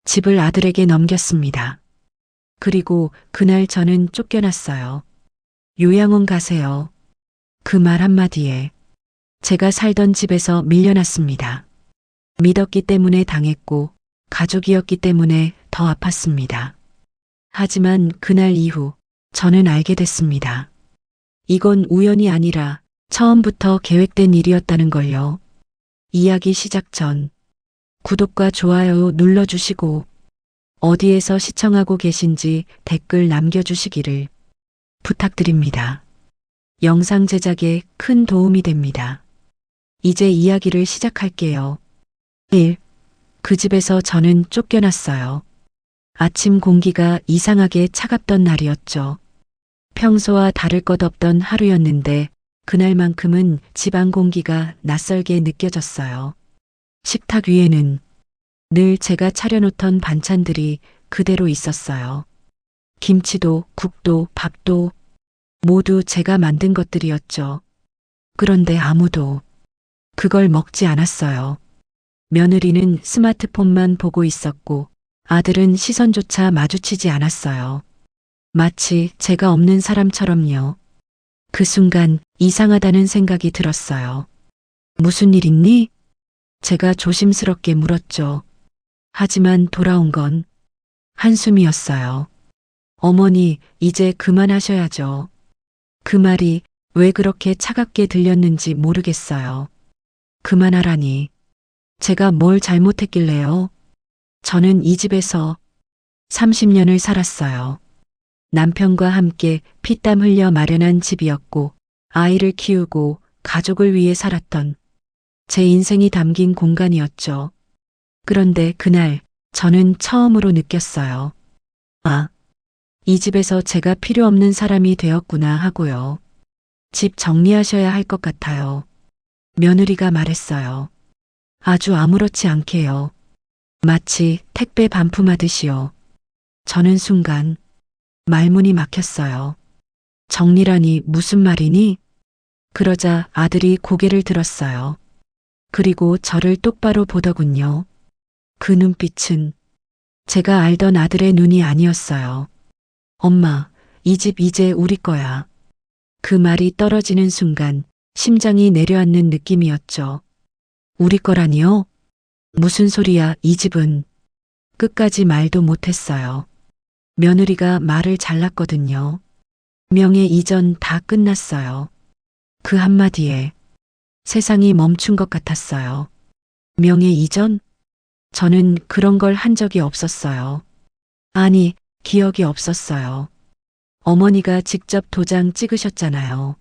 집을 아들에게 넘겼습니다. 그리고 그날 저는 쫓겨났어요. 요양원 가세요. 그 말 한마디에 제가 살던 집에서 밀려났습니다. 믿었기 때문에 당했고 가족이었기 때문에 더 아팠습니다. 하지만 그날 이후 저는 알게 됐습니다. 이건 우연이 아니라 처음부터 계획된 일이었다는 걸요. 이야기 시작 전 구독과 좋아요 눌러주시고 어디에서 시청하고 계신지 댓글 남겨주시기를 부탁드립니다. 영상 제작에 큰 도움이 됩니다. 이제 이야기를 시작할게요. 1. 그 집에서 저는 쫓겨났어요. 아침 공기가 이상하게 차갑던 날이었죠. 평소와 다를 것 없던 하루였는데 그날만큼은 집안 공기가 낯설게 느껴졌어요. 식탁 위에는 늘 제가 차려놓던 반찬들이 그대로 있었어요. 김치도 국도 밥도 모두 제가 만든 것들이었죠. 그런데 아무도 그걸 먹지 않았어요. 며느리는 스마트폰만 보고 있었고 아들은 시선조차 마주치지 않았어요. 마치 제가 없는 사람처럼요. 그 순간 이상하다는 생각이 들었어요. 무슨 일 있니? 제가 조심스럽게 물었죠. 하지만 돌아온 건 한숨이었어요. 어머니, 이제 그만하셔야죠. 그 말이 왜 그렇게 차갑게 들렸는지 모르겠어요. 그만하라니. 제가 뭘 잘못했길래요? 저는 이 집에서 30년을 살았어요. 남편과 함께 피땀 흘려 마련한 집이었고 아이를 키우고 가족을 위해 살았던 제 인생이 담긴 공간이었죠. 그런데 그날 저는 처음으로 느꼈어요. 아, 이 집에서 제가 필요 없는 사람이 되었구나 하고요. 집 정리하셔야 할 것 같아요. 며느리가 말했어요. 아주 아무렇지 않게요. 마치 택배 반품하듯이요. 저는 순간 말문이 막혔어요. 정리라니 무슨 말이니? 그러자 아들이 고개를 들었어요. 그리고 저를 똑바로 보더군요. 그 눈빛은 제가 알던 아들의 눈이 아니었어요. 엄마, 이 집 이제 우리 거야. 그 말이 떨어지는 순간 심장이 내려앉는 느낌이었죠. 우리 거라니요? 무슨 소리야, 이 집은. 끝까지 말도 못했어요. 며느리가 말을 잘랐거든요. 명예 이전 다 끝났어요. 그 한마디에 세상이 멈춘 것 같았어요. 명예 이전? 저는 그런 걸 한 적이 없었어요. 아니, 기억이 없었어요. 어머니가 직접 도장 찍으셨잖아요.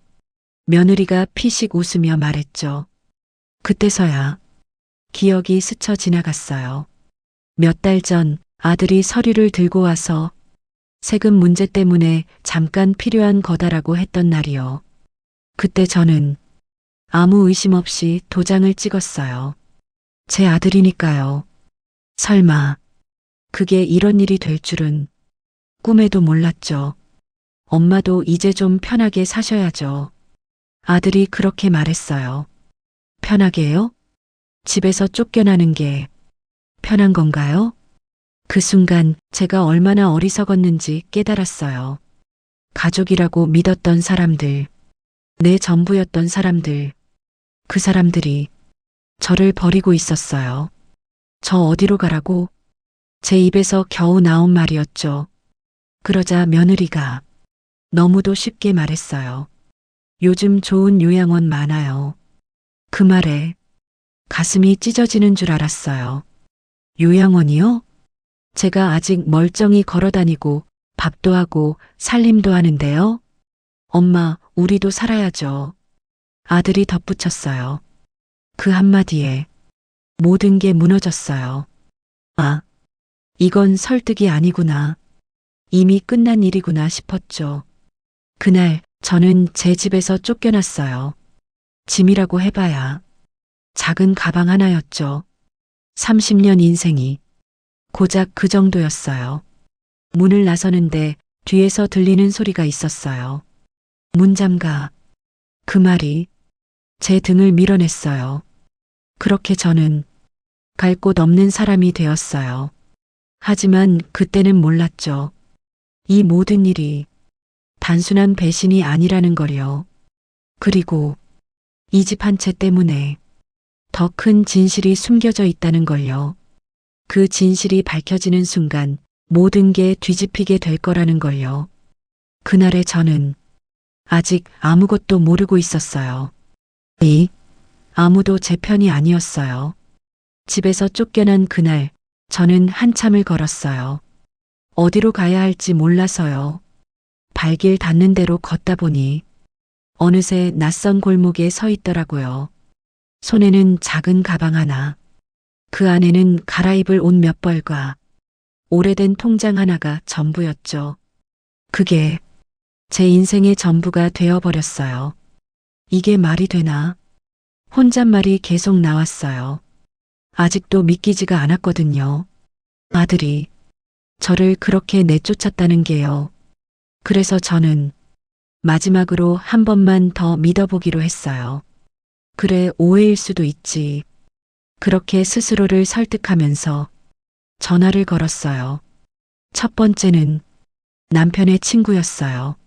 며느리가 피식 웃으며 말했죠. 그때서야 기억이 스쳐 지나갔어요. 몇 달 전 아들이 서류를 들고 와서 세금 문제 때문에 잠깐 필요한 거다라고 했던 날이요. 그때 저는 아무 의심 없이 도장을 찍었어요. 제 아들이니까요. 설마 그게 이런 일이 될 줄은 꿈에도 몰랐죠. 엄마도 이제 좀 편하게 사셔야죠. 아들이 그렇게 말했어요. 편하게요? 집에서 쫓겨나는 게 편한 건가요? 그 순간 제가 얼마나 어리석었는지 깨달았어요. 가족이라고 믿었던 사람들, 내 전부였던 사람들, 그 사람들이 저를 버리고 있었어요. 저 어디로 가라고? 제 입에서 겨우 나온 말이었죠. 그러자 며느리가 너무도 쉽게 말했어요. 요즘 좋은 요양원 많아요. 그 말에 가슴이 찢어지는 줄 알았어요. 요양원이요? 제가 아직 멀쩡히 걸어다니고 밥도 하고 살림도 하는데요. 엄마, 우리도 살아야죠. 아들이 덧붙였어요. 그 한마디에 모든 게 무너졌어요. 아, 이건 설득이 아니구나. 이미 끝난 일이구나 싶었죠. 그날 저는 제 집에서 쫓겨났어요. 짐이라고 해봐야 작은 가방 하나였죠. 30년 인생이 고작 그 정도였어요. 문을 나서는데 뒤에서 들리는 소리가 있었어요. 문 잠가. 그 말이 제 등을 밀어냈어요. 그렇게 저는 갈 곳 없는 사람이 되었어요. 하지만 그때는 몰랐죠. 이 모든 일이 단순한 배신이 아니라는 걸요. 그리고 이 집 한 채 때문에 더 큰 진실이 숨겨져 있다는 걸요. 그 진실이 밝혀지는 순간 모든 게 뒤집히게 될 거라는 걸요. 그날의 저는 아직 아무것도 모르고 있었어요. 아무도 제 편이 아니었어요. 집에서 쫓겨난 그날 저는 한참을 걸었어요. 어디로 가야 할지 몰라서요. 발길 닿는 대로 걷다 보니 어느새 낯선 골목에 서 있더라고요. 손에는 작은 가방 하나, 그 안에는 갈아입을 옷 몇 벌과 오래된 통장 하나가 전부였죠. 그게 제 인생의 전부가 되어버렸어요. 이게 말이 되나? 혼잣말이 계속 나왔어요. 아직도 믿기지가 않았거든요. 아들이 저를 그렇게 내쫓았다는 게요. 그래서 저는 마지막으로 한 번만 더 믿어보기로 했어요. 그래, 오해일 수도 있지. 그렇게 스스로를 설득하면서 전화를 걸었어요. 첫 번째는 남편의 친구였어요.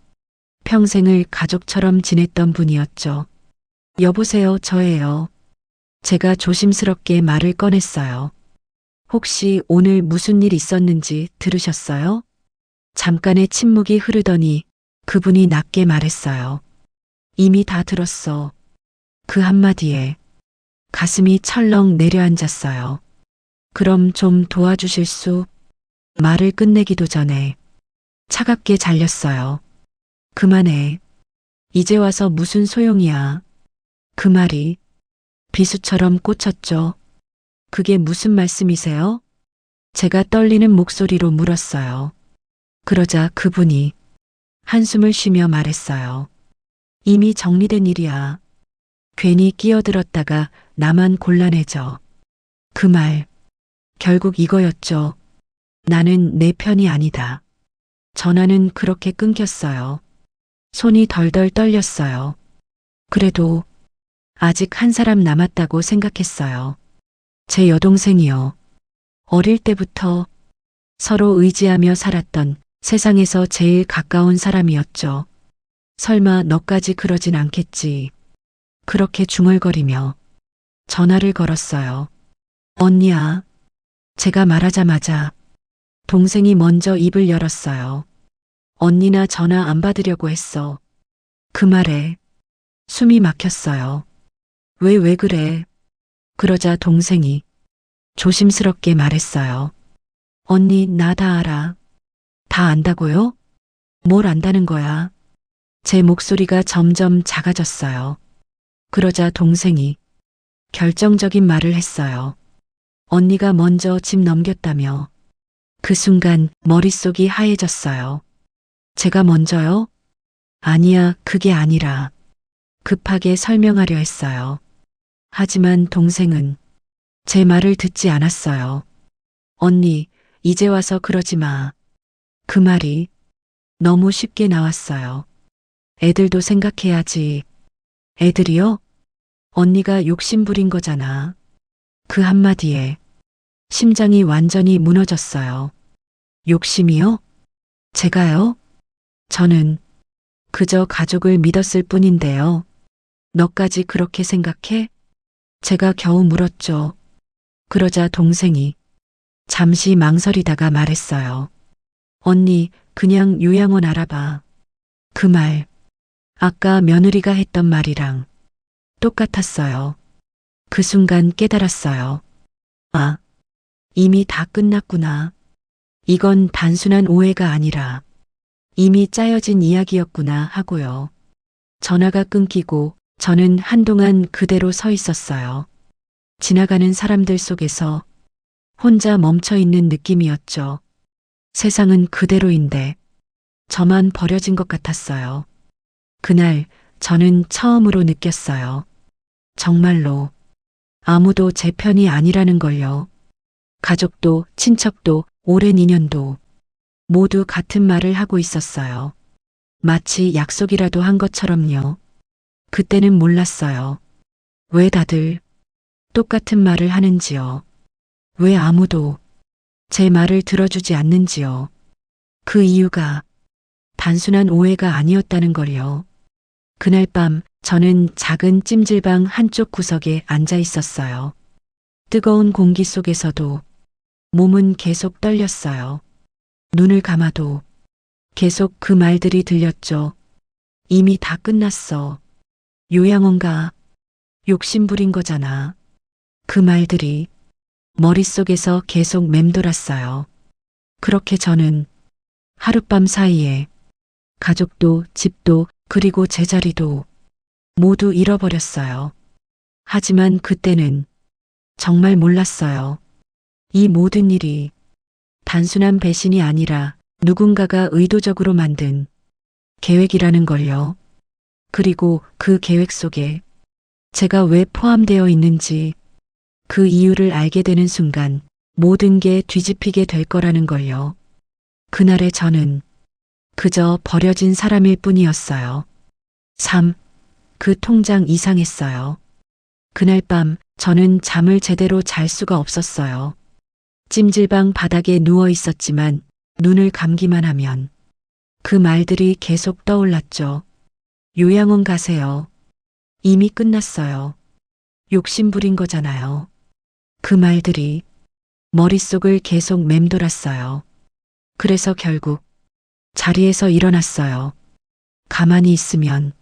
평생을 가족처럼 지냈던 분이었죠. 여보세요, 저예요. 제가 조심스럽게 말을 꺼냈어요. 혹시 오늘 무슨 일 있었는지 들으셨어요? 잠깐의 침묵이 흐르더니 그분이 낮게 말했어요. 이미 다 들었어. 그 한마디에 가슴이 철렁 내려앉았어요. 그럼 좀 도와주실 수? 말을 끝내기도 전에 차갑게 잘렸어요. 그만해. 이제 와서 무슨 소용이야. 그 말이 비수처럼 꽂혔죠. 그게 무슨 말씀이세요? 제가 떨리는 목소리로 물었어요. 그러자 그분이 한숨을 쉬며 말했어요. 이미 정리된 일이야. 괜히 끼어들었다가 나만 곤란해져. 그 말, 결국 이거였죠. 나는 내 편이 아니다. 전화는 그렇게 끊겼어요. 손이 덜덜 떨렸어요. 그래도 아직 한 사람 남았다고 생각했어요. 제 여동생이요. 어릴 때부터 서로 의지하며 살았던 세상에서 제일 가까운 사람이었죠. 설마 너까지 그러진 않겠지. 그렇게 중얼거리며 전화를 걸었어요. 언니야. 제가 말하자마자 동생이 먼저 입을 열었어요. 언니나 전화 안 받으려고 했어. 그 말에 숨이 막혔어요. 왜 그래? 그러자 동생이 조심스럽게 말했어요. 언니, 나 다 알아. 다 안다고요? 뭘 안다는 거야? 제 목소리가 점점 작아졌어요. 그러자 동생이 결정적인 말을 했어요. 언니가 먼저 집 넘겼다며. 그 순간 머릿속이 하얘졌어요. 제가 먼저요? 아니야, 그게 아니라. 급하게 설명하려 했어요. 하지만 동생은 제 말을 듣지 않았어요. 언니, 이제 와서 그러지 마. 그 말이 너무 쉽게 나왔어요. 애들도 생각해야지. 애들이요? 언니가 욕심 부린 거잖아. 그 한마디에 심장이 완전히 무너졌어요. 욕심이요? 제가요? 저는 그저 가족을 믿었을 뿐인데요. 너까지 그렇게 생각해? 제가 겨우 물었죠. 그러자 동생이 잠시 망설이다가 말했어요. 언니, 그냥 요양원 알아봐. 그 말, 아까 며느리가 했던 말이랑 똑같았어요. 그 순간 깨달았어요. 아, 이미 다 끝났구나. 이건 단순한 오해가 아니라 이미 짜여진 이야기였구나 하고요. 전화가 끊기고 저는 한동안 그대로 서 있었어요. 지나가는 사람들 속에서 혼자 멈춰 있는 느낌이었죠. 세상은 그대로인데 저만 버려진 것 같았어요. 그날 저는 처음으로 느꼈어요. 정말로 아무도 제 편이 아니라는 걸요. 가족도 친척도 오랜 인연도 모두 같은 말을 하고 있었어요. 마치 약속이라도 한 것처럼요. 그때는 몰랐어요. 왜 다들 똑같은 말을 하는지요. 왜 아무도 제 말을 들어주지 않는지요. 그 이유가 단순한 오해가 아니었다는 걸요. 그날 밤 저는 작은 찜질방 한쪽 구석에 앉아 있었어요. 뜨거운 공기 속에서도 몸은 계속 떨렸어요. 눈을 감아도 계속 그 말들이 들렸죠. 이미 다 끝났어. 요양원가. 욕심부린 거잖아. 그 말들이 머릿속에서 계속 맴돌았어요. 그렇게 저는 하룻밤 사이에 가족도 집도 그리고 제자리도 모두 잃어버렸어요. 하지만 그때는 정말 몰랐어요. 이 모든 일이 단순한 배신이 아니라 누군가가 의도적으로 만든 계획이라는 걸요. 그리고 그 계획 속에 제가 왜 포함되어 있는지 그 이유를 알게 되는 순간 모든 게 뒤집히게 될 거라는 걸요. 그날의 저는 그저 버려진 사람일 뿐이었어요. 3. 그 통장 이상했어요. 그날 밤 저는 잠을 제대로 잘 수가 없었어요. 찜질방 바닥에 누워 있었지만 눈을 감기만 하면 그 말들이 계속 떠올랐죠. 요양원 가세요. 이미 끝났어요. 욕심부린 거잖아요. 그 말들이 머릿속을 계속 맴돌았어요. 그래서 결국 자리에서 일어났어요. 가만히 있으면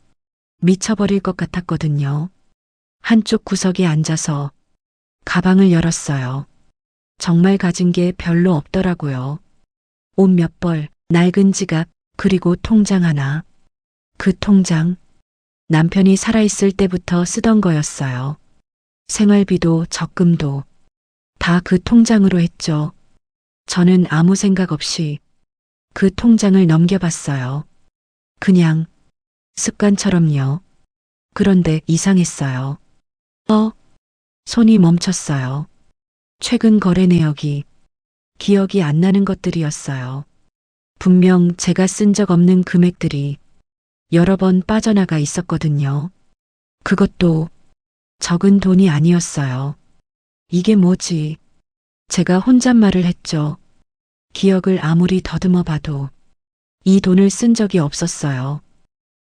미쳐버릴 것 같았거든요. 한쪽 구석에 앉아서 가방을 열었어요. 정말 가진 게 별로 없더라고요. 옷 몇 벌, 낡은 지갑, 그리고 통장 하나. 그 통장, 남편이 살아있을 때부터 쓰던 거였어요. 생활비도 적금도 다 그 통장으로 했죠. 저는 아무 생각 없이 그 통장을 넘겨봤어요. 그냥 습관처럼요. 그런데 이상했어요. 손이 멈췄어요. 최근 거래 내역이 기억이 안 나는 것들이었어요. 분명 제가 쓴 적 없는 금액들이 여러 번 빠져나가 있었거든요. 그것도 적은 돈이 아니었어요. 이게 뭐지? 제가 혼잣말을 했죠. 기억을 아무리 더듬어 봐도 이 돈을 쓴 적이 없었어요.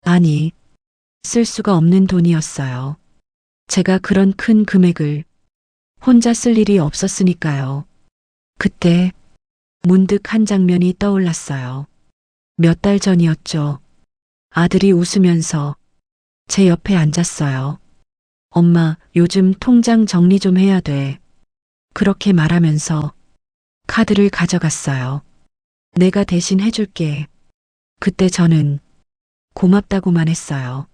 아니, 쓸 수가 없는 돈이었어요. 제가 그런 큰 금액을 혼자 쓸 일이 없었으니까요. 그때 문득 한 장면이 떠올랐어요. 몇 달 전이었죠. 아들이 웃으면서 제 옆에 앉았어요. 엄마, 요즘 통장 정리 좀 해야 돼. 그렇게 말하면서 카드를 가져갔어요. 내가 대신 해줄게. 그때 저는 고맙다고만 했어요.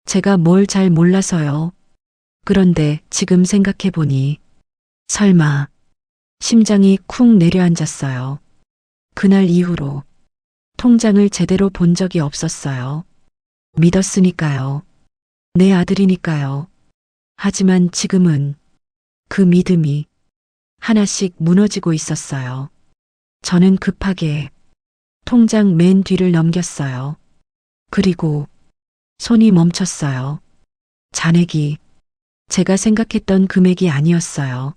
제가 뭘 잘 몰라서요. 그런데 지금 생각해보니 설마 심장이 쿵 내려앉았어요. 그날 이후로 통장을 제대로 본 적이 없었어요. 믿었으니까요. 내 아들이니까요. 하지만 지금은 그 믿음이 하나씩 무너지고 있었어요. 저는 급하게 통장 맨 뒤를 넘겼어요. 그리고 손이 멈췄어요. 잔액이 제가 생각했던 금액이 아니었어요.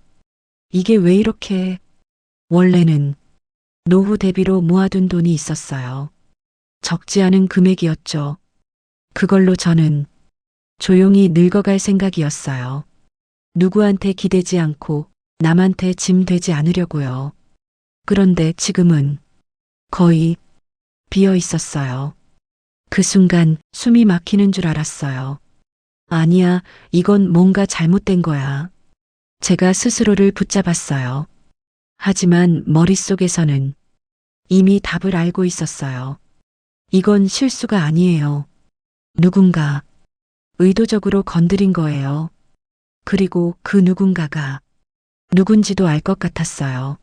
이게 왜 이렇게? 원래는 노후 대비로 모아둔 돈이 있었어요. 적지 않은 금액이었죠. 그걸로 저는 조용히 늙어갈 생각이었어요. 누구한테 기대지 않고 남한테 짐 되지 않으려고요. 그런데 지금은 거의 비어 있었어요. 그 순간 숨이 막히는 줄 알았어요. 아니야, 이건 뭔가 잘못된 거야. 제가 스스로를 붙잡았어요. 하지만 머릿속에서는 이미 답을 알고 있었어요. 이건 실수가 아니에요. 누군가 의도적으로 건드린 거예요. 그리고 그 누군가가 누군지도 알 것 같았어요.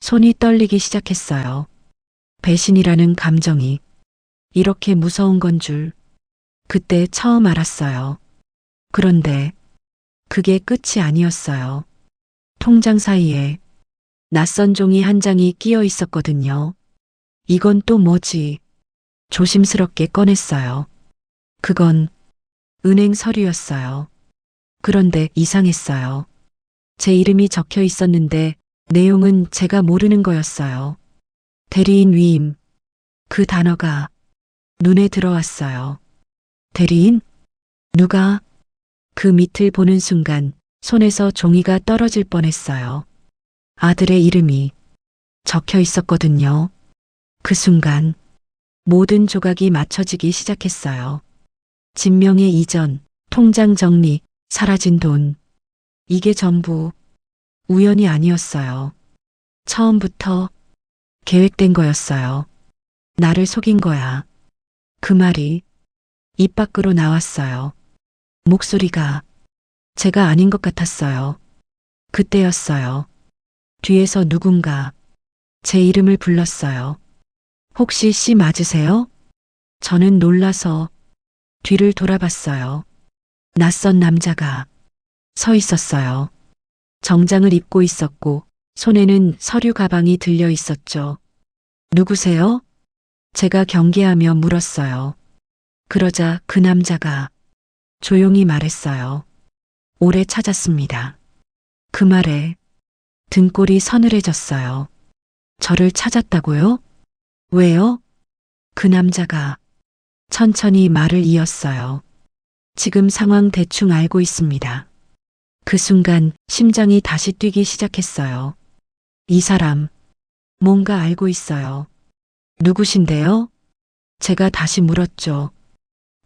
손이 떨리기 시작했어요. 배신이라는 감정이 이렇게 무서운 건 줄 그때 처음 알았어요. 그런데 그게 끝이 아니었어요. 통장 사이에 낯선 종이 한 장이 끼어 있었거든요. 이건 또 뭐지? 조심스럽게 꺼냈어요. 그건 은행 서류였어요. 그런데 이상했어요. 제 이름이 적혀 있었는데 내용은 제가 모르는 거였어요. 대리인 위임. 그 단어가 눈에 들어왔어요. 대리인? 누가? 그 밑을 보는 순간 손에서 종이가 떨어질 뻔했어요. 아들의 이름이 적혀 있었거든요. 그 순간 모든 조각이 맞춰지기 시작했어요. 진명의 이전, 통장 정리, 사라진 돈. 이게 전부 우연이 아니었어요. 처음부터 계획된 거였어요. 나를 속인 거야. 그 말이 입 밖으로 나왔어요. 목소리가 제가 아닌 것 같았어요. 그때였어요. 뒤에서 누군가 제 이름을 불렀어요. 혹시 씨 맞으세요? 저는 놀라서 뒤를 돌아봤어요. 낯선 남자가 서 있었어요. 정장을 입고 있었고 손에는 서류 가방이 들려 있었죠. 누구세요? 제가 경계하며 물었어요. 그러자 그 남자가 조용히 말했어요. 오래 찾았습니다. 그 말에 등골이 서늘해졌어요. 저를 찾았다고요? 왜요? 그 남자가 천천히 말을 이었어요. 지금 상황 대충 알고 있습니다. 그 순간 심장이 다시 뛰기 시작했어요. 이 사람, 뭔가 알고 있어요. 누구신데요? 제가 다시 물었죠.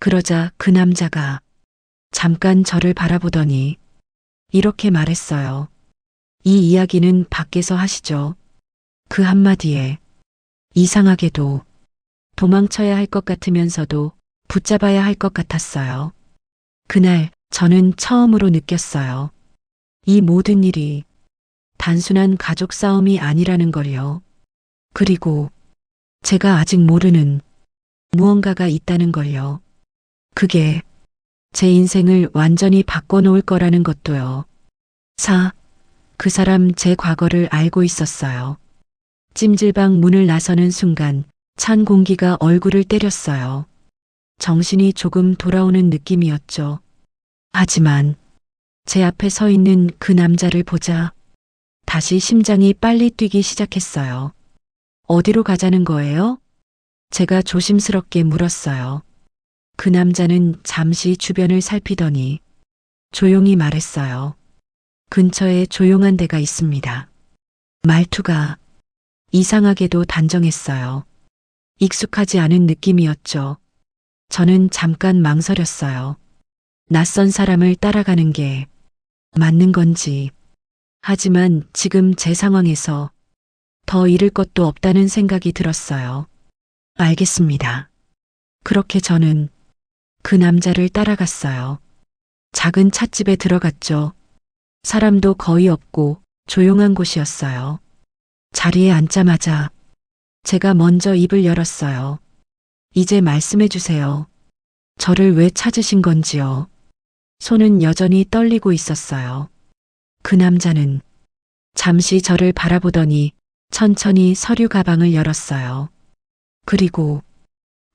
그러자 그 남자가 잠깐 저를 바라보더니 이렇게 말했어요. 이 이야기는 밖에서 하시죠. 그 한마디에 이상하게도 도망쳐야 할 것 같으면서도 붙잡아야 할 것 같았어요. 그날 저는 처음으로 느꼈어요. 이 모든 일이 단순한 가족 싸움이 아니라는 걸요. 그리고 제가 아직 모르는 무언가가 있다는 걸요. 그게 제 인생을 완전히 바꿔놓을 거라는 것도요. 그 사람 제 과거를 알고 있었어요. 찜질방 문을 나서는 순간 찬 공기가 얼굴을 때렸어요. 정신이 조금 돌아오는 느낌이었죠. 하지만 제 앞에 서 있는 그 남자를 보자 다시 심장이 빨리 뛰기 시작했어요. 어디로 가자는 거예요? 제가 조심스럽게 물었어요. 그 남자는 잠시 주변을 살피더니 조용히 말했어요. 근처에 조용한 데가 있습니다. 말투가 이상하게도 단정했어요. 익숙하지 않은 느낌이었죠. 저는 잠깐 망설였어요. 낯선 사람을 따라가는 게 맞는 건지. 하지만 지금 제 상황에서 더 잃을 것도 없다는 생각이 들었어요. 알겠습니다. 그렇게 저는 그 남자를 따라갔어요. 작은 찻집에 들어갔죠. 사람도 거의 없고 조용한 곳이었어요. 자리에 앉자마자 제가 먼저 입을 열었어요. 이제 말씀해 주세요. 저를 왜 찾으신 건지요. 손은 여전히 떨리고 있었어요. 그 남자는 잠시 저를 바라보더니 천천히 서류 가방을 열었어요. 그리고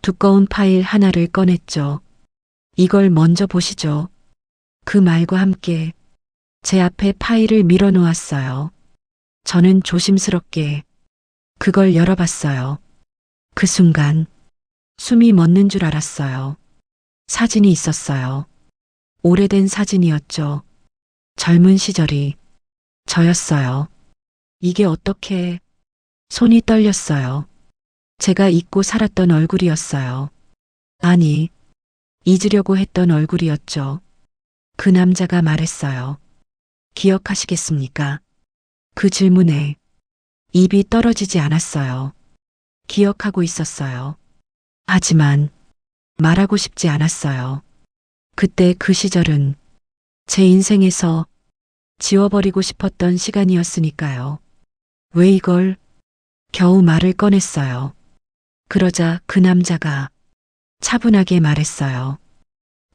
두꺼운 파일 하나를 꺼냈죠. 이걸 먼저 보시죠. 그 말과 함께 제 앞에 파일을 밀어 놓았어요. 저는 조심스럽게 그걸 열어봤어요. 그 순간 숨이 멎는 줄 알았어요. 사진이 있었어요. 오래된 사진이었죠. 젊은 시절이 저였어요. 이게 어떻게 손이 떨렸어요. 제가 잊고 살았던 얼굴이었어요. 아니, 잊으려고 했던 얼굴이었죠. 그 남자가 말했어요. 기억하시겠습니까? 그 질문에 입이 떨어지지 않았어요. 기억하고 있었어요. 하지만 말하고 싶지 않았어요. 그때 그 시절은 제 인생에서 지워버리고 싶었던 시간이었으니까요. 왜 이걸 겨우 말을 꺼냈어요. 그러자 그 남자가 차분하게 말했어요.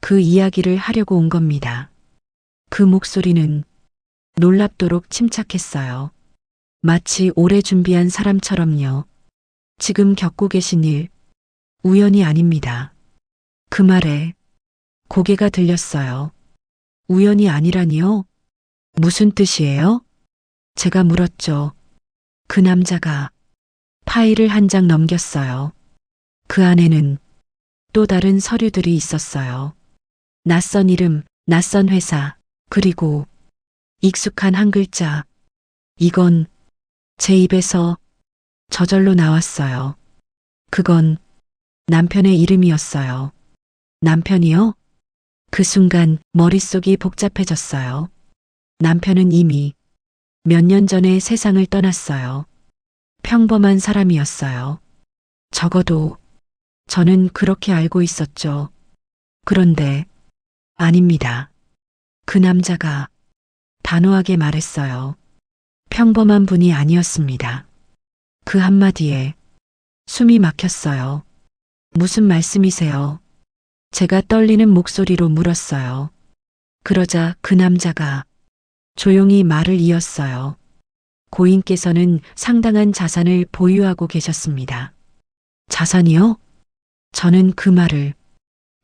그 이야기를 하려고 온 겁니다. 그 목소리는 놀랍도록 침착했어요. 마치 오래 준비한 사람처럼요. 지금 겪고 계신 일, 우연이 아닙니다. 그 말에 고개가 들렸어요. 우연이 아니라니요? 무슨 뜻이에요? 제가 물었죠. 그 남자가 파일을 한 장 넘겼어요. 그 안에는 또 다른 서류들이 있었어요. 낯선 이름, 낯선 회사, 그리고 익숙한 한 글자. 이건 제 입에서 저절로 나왔어요. 그건 남편의 이름이었어요. 남편이요? 그 순간 머릿속이 복잡해졌어요. 남편은 이미 몇 년 전에 세상을 떠났어요. 평범한 사람이었어요. 적어도 저는 그렇게 알고 있었죠. 그런데 아닙니다. 그 남자가 단호하게 말했어요. 평범한 분이 아니었습니다. 그 한마디에 숨이 막혔어요. 무슨 말씀이세요? 제가 떨리는 목소리로 물었어요. 그러자 그 남자가 조용히 말을 이었어요. 고인께서는 상당한 자산을 보유하고 계셨습니다. 자산이요? 저는 그 말을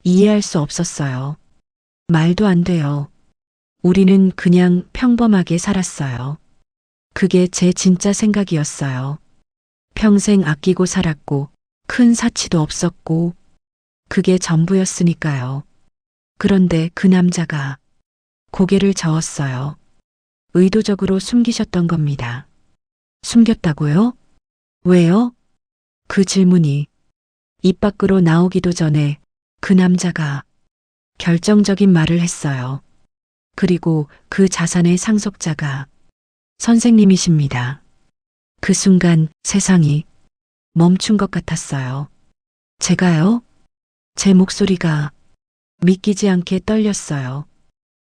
이해할 수 없었어요. 말도 안 돼요. 우리는 그냥 평범하게 살았어요. 그게 제 진짜 생각이었어요. 평생 아끼고 살았고 큰 사치도 없었고 그게 전부였으니까요. 그런데 그 남자가 고개를 저었어요. 의도적으로 숨기셨던 겁니다. 숨겼다고요? 왜요? 그 질문이 입 밖으로 나오기도 전에 그 남자가 결정적인 말을 했어요. 그리고 그 자산의 상속자가 선생님이십니다. 그 순간 세상이 멈춘 것 같았어요. 제가요? 제 목소리가 믿기지 않게 떨렸어요.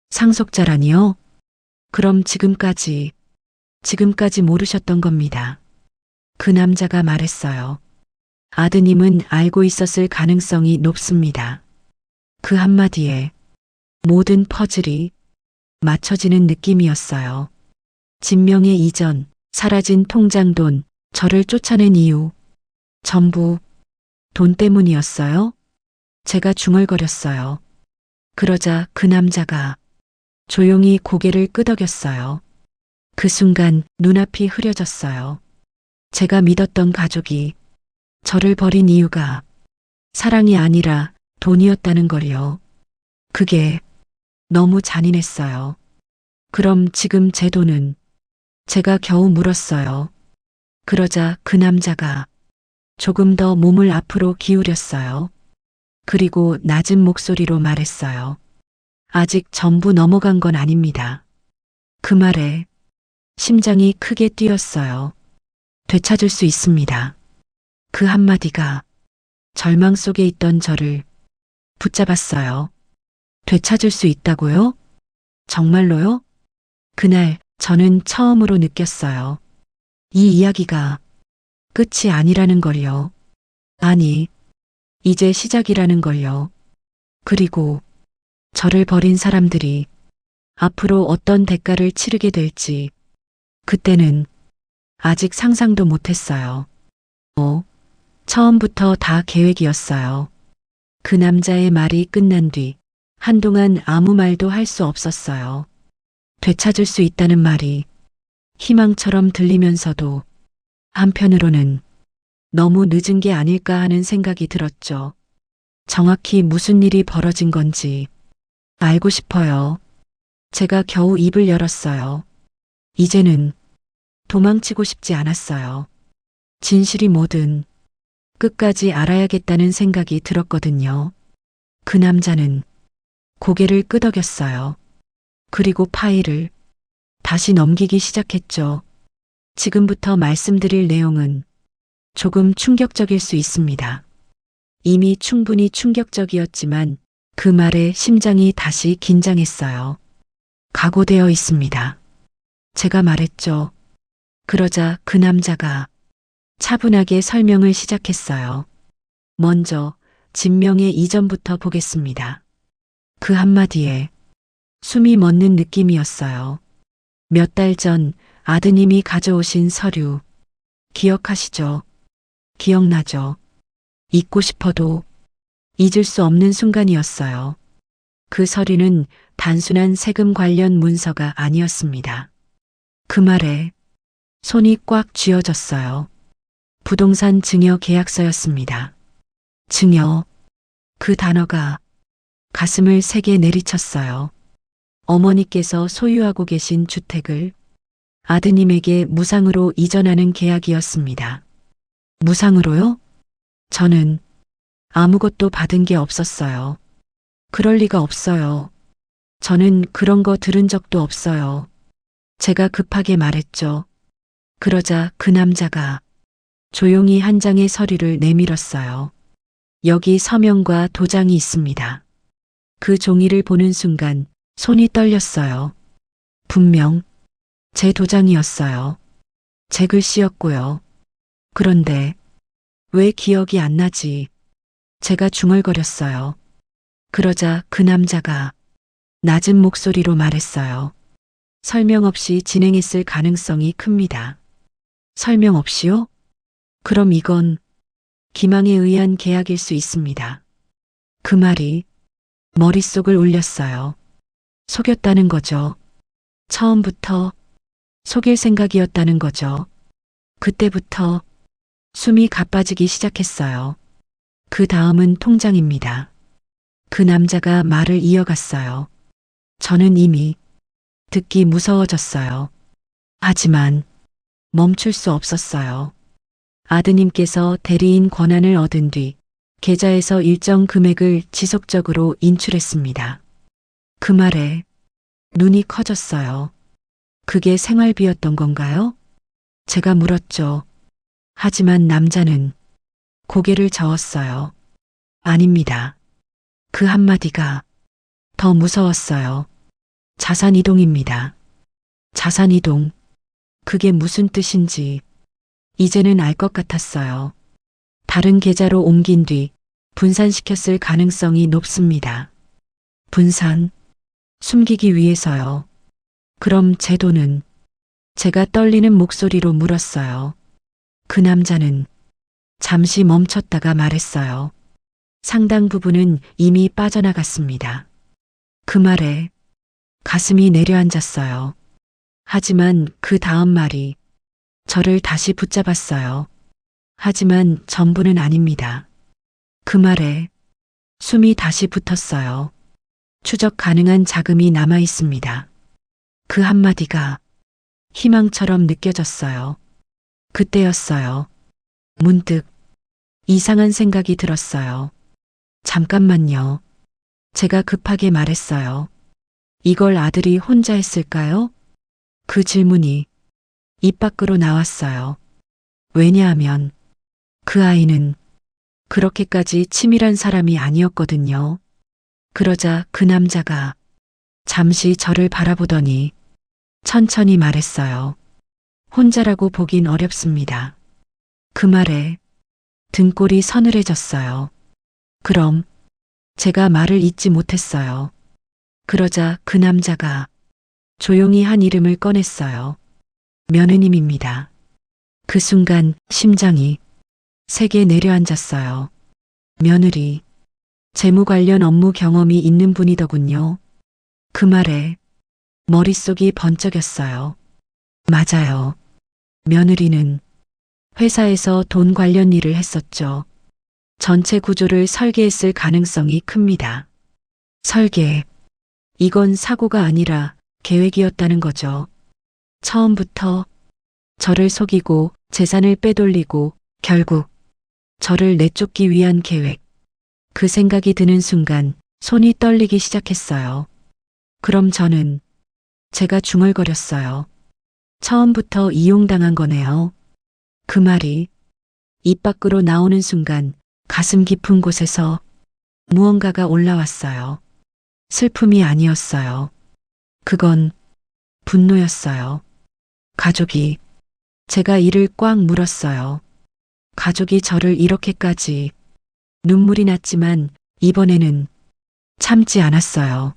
상속자라니요? 그럼 지금까지 모르셨던 겁니다. 그 남자가 말했어요. 아드님은 알고 있었을 가능성이 높습니다. 그 한마디에 모든 퍼즐이 맞춰지는 느낌이었어요. 진명의 이전, 사라진 통장 돈, 저를 쫓아낸 이유, 전부 돈 때문이었어요? 제가 중얼거렸어요. 그러자 그 남자가 조용히 고개를 끄덕였어요. 그 순간 눈앞이 흐려졌어요. 제가 믿었던 가족이 저를 버린 이유가 사랑이 아니라 돈이었다는 걸요. 그게 너무 잔인했어요. 그럼 지금 제 돈은? 제가 겨우 물었어요. 그러자 그 남자가 조금 더 몸을 앞으로 기울였어요. 그리고 낮은 목소리로 말했어요. 아직 전부 넘어간 건 아닙니다. 그 말에 심장이 크게 뛰었어요. 되찾을 수 있습니다. 그 한마디가 절망 속에 있던 저를 붙잡았어요. 되찾을 수 있다고요? 정말로요? 그날 저는 처음으로 느꼈어요. 이 이야기가 끝이 아니라는 걸요. 아니, 이제 시작이라는 걸요. 그리고 저를 버린 사람들이 앞으로 어떤 대가를 치르게 될지 그때는 아직 상상도 못했어요. 처음부터 다 계획이었어요. 그 남자의 말이 끝난 뒤 한동안 아무 말도 할 수 없었어요. 되찾을 수 있다는 말이 희망처럼 들리면서도 한편으로는 너무 늦은 게 아닐까 하는 생각이 들었죠. 정확히 무슨 일이 벌어진 건지 알고 싶어요. 제가 겨우 입을 열었어요. 이제는 도망치고 싶지 않았어요. 진실이 뭐든 끝까지 알아야겠다는 생각이 들었거든요. 그 남자는 고개를 끄덕였어요. 그리고 파일을 다시 넘기기 시작했죠. 지금부터 말씀드릴 내용은 조금 충격적일 수 있습니다. 이미 충분히 충격적이었지만 그 말에 심장이 다시 긴장했어요. 각오되어 있습니다. 제가 말했죠. 그러자 그 남자가 차분하게 설명을 시작했어요. 먼저 진명의 이전부터 보겠습니다. 그 한마디에 숨이 멎는 느낌이었어요. 몇 달 전 아드님이 가져오신 서류 기억하시죠? 기억나죠? 잊고 싶어도 잊을 수 없는 순간이었어요. 그 서류는 단순한 세금 관련 문서가 아니었습니다. 그 말에 손이 꽉 쥐어졌어요. 부동산 증여 계약서였습니다. 증여. 그 단어가 가슴을 세게 내리쳤어요. 어머니께서 소유하고 계신 주택을 아드님에게 무상으로 이전하는 계약이었습니다. 무상으로요? 저는 아무것도 받은 게 없었어요. 그럴 리가 없어요. 저는 그런 거 들은 적도 없어요. 제가 급하게 말했죠. 그러자 그 남자가 조용히 한 장의 서류를 내밀었어요. 여기 서명과 도장이 있습니다. 그 종이를 보는 순간 손이 떨렸어요. 분명 제 도장이었어요. 제 글씨였고요. 그런데 왜 기억이 안 나지? 제가 중얼거렸어요. 그러자 그 남자가 낮은 목소리로 말했어요. 설명 없이 진행했을 가능성이 큽니다. 설명 없이요? 그럼 이건 기망에 의한 계약일 수 있습니다. 그 말이 머릿속을 울렸어요. 속였다는 거죠. 처음부터 속일 생각이었다는 거죠. 그때부터 숨이 가빠지기 시작했어요. 그 다음은 통장입니다. 그 남자가 말을 이어갔어요. 저는 이미 듣기 무서워졌어요. 하지만 멈출 수 없었어요. 아드님께서 대리인 권한을 얻은 뒤 계좌에서 일정 금액을 지속적으로 인출했습니다. 그 말에 눈이 커졌어요. 그게 생활비였던 건가요? 제가 물었죠. 하지만 남자는 고개를 저었어요. 아닙니다. 그 한마디가 더 무서웠어요. 자산 이동입니다. 자산 이동. 그게 무슨 뜻인지 이제는 알 것 같았어요. 다른 계좌로 옮긴 뒤 분산시켰을 가능성이 높습니다. 분산. 숨기기 위해서요. 그럼 제 돈은? 제가 떨리는 목소리로 물었어요. 그 남자는 잠시 멈췄다가 말했어요. 상당 부분은 이미 빠져나갔습니다. 그 말에 가슴이 내려앉았어요. 하지만 그 다음 말이 저를 다시 붙잡았어요. 하지만 전부는 아닙니다. 그 말에 숨이 다시 붙었어요. 추적 가능한 자금이 남아 있습니다. 그 한마디가 희망처럼 느껴졌어요. 그때였어요. 문득 이상한 생각이 들었어요. 잠깐만요. 제가 급하게 말했어요. 이걸 아들이 혼자 했을까요? 그 질문이 입 밖으로 나왔어요. 왜냐하면 그 아이는 그렇게까지 치밀한 사람이 아니었거든요. 그러자 그 남자가 잠시 저를 바라보더니 천천히 말했어요. 혼자라고 보긴 어렵습니다. 그 말에 등골이 서늘해졌어요. 그럼 제가 말을 잇지 못했어요. 그러자 그 남자가 조용히 한 이름을 꺼냈어요. 며느님입니다. 그 순간 심장이 세게 내려앉았어요. 며느리, 재무 관련 업무 경험이 있는 분이더군요. 그 말에 머릿속이 번쩍였어요. 맞아요. 며느리는 회사에서 돈 관련 일을 했었죠. 전체 구조를 설계했을 가능성이 큽니다. 설계. 이건 사고가 아니라 계획이었다는 거죠. 처음부터 저를 속이고 재산을 빼돌리고 결국 저를 내쫓기 위한 계획. 그 생각이 드는 순간 손이 떨리기 시작했어요. 그럼 저는 제가 중얼거렸어요. 처음부터 이용당한 거네요. 그 말이 입 밖으로 나오는 순간 가슴 깊은 곳에서 무언가가 올라왔어요. 슬픔이 아니었어요. 그건 분노였어요. 가족이 제가 이를 꽉 물었어요. 가족이 저를 이렇게까지. 눈물이 났지만 이번에는 참지 않았어요.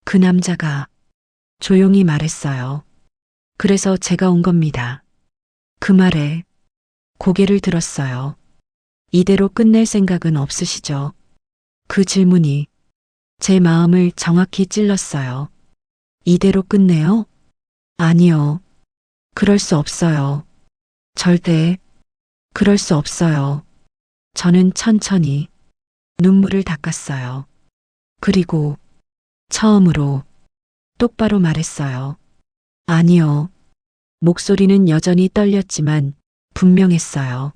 그 남자가 조용히 말했어요. 그래서 제가 온 겁니다. 그 말에 고개를 들었어요. 이대로 끝낼 생각은 없으시죠? 그 질문이 제 마음을 정확히 찔렀어요. 이대로 끝내요? 아니요. 그럴 수 없어요. 절대 그럴 수 없어요. 저는 천천히 눈물을 닦았어요. 그리고 처음으로 똑바로 말했어요. 아니요. 목소리는 여전히 떨렸지만 분명했어요.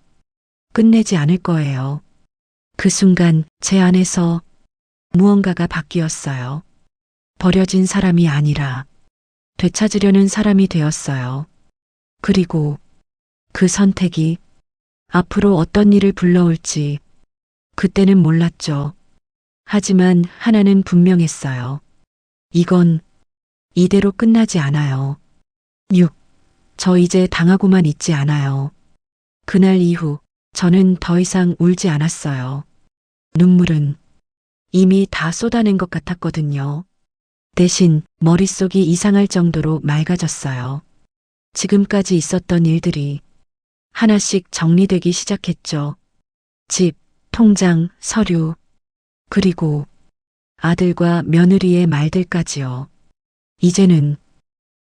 끝내지 않을 거예요. 그 순간 제 안에서 무언가가 바뀌었어요. 버려진 사람이 아니라 되찾으려는 사람이 되었어요. 그리고 그 선택이 앞으로 어떤 일을 불러올지 그때는 몰랐죠. 하지만 하나는 분명했어요. 이건 이대로 끝나지 않아요. 6. 저 이제 당하고만 있지 않아요. 그날 이후 저는 더 이상 울지 않았어요. 눈물은 이미 다 쏟아낸 것 같았거든요. 대신 머릿속이 이상할 정도로 맑아졌어요. 지금까지 있었던 일들이 하나씩 정리되기 시작했죠. 집, 통장, 서류, 그리고 아들과 며느리의 말들까지요. 이제는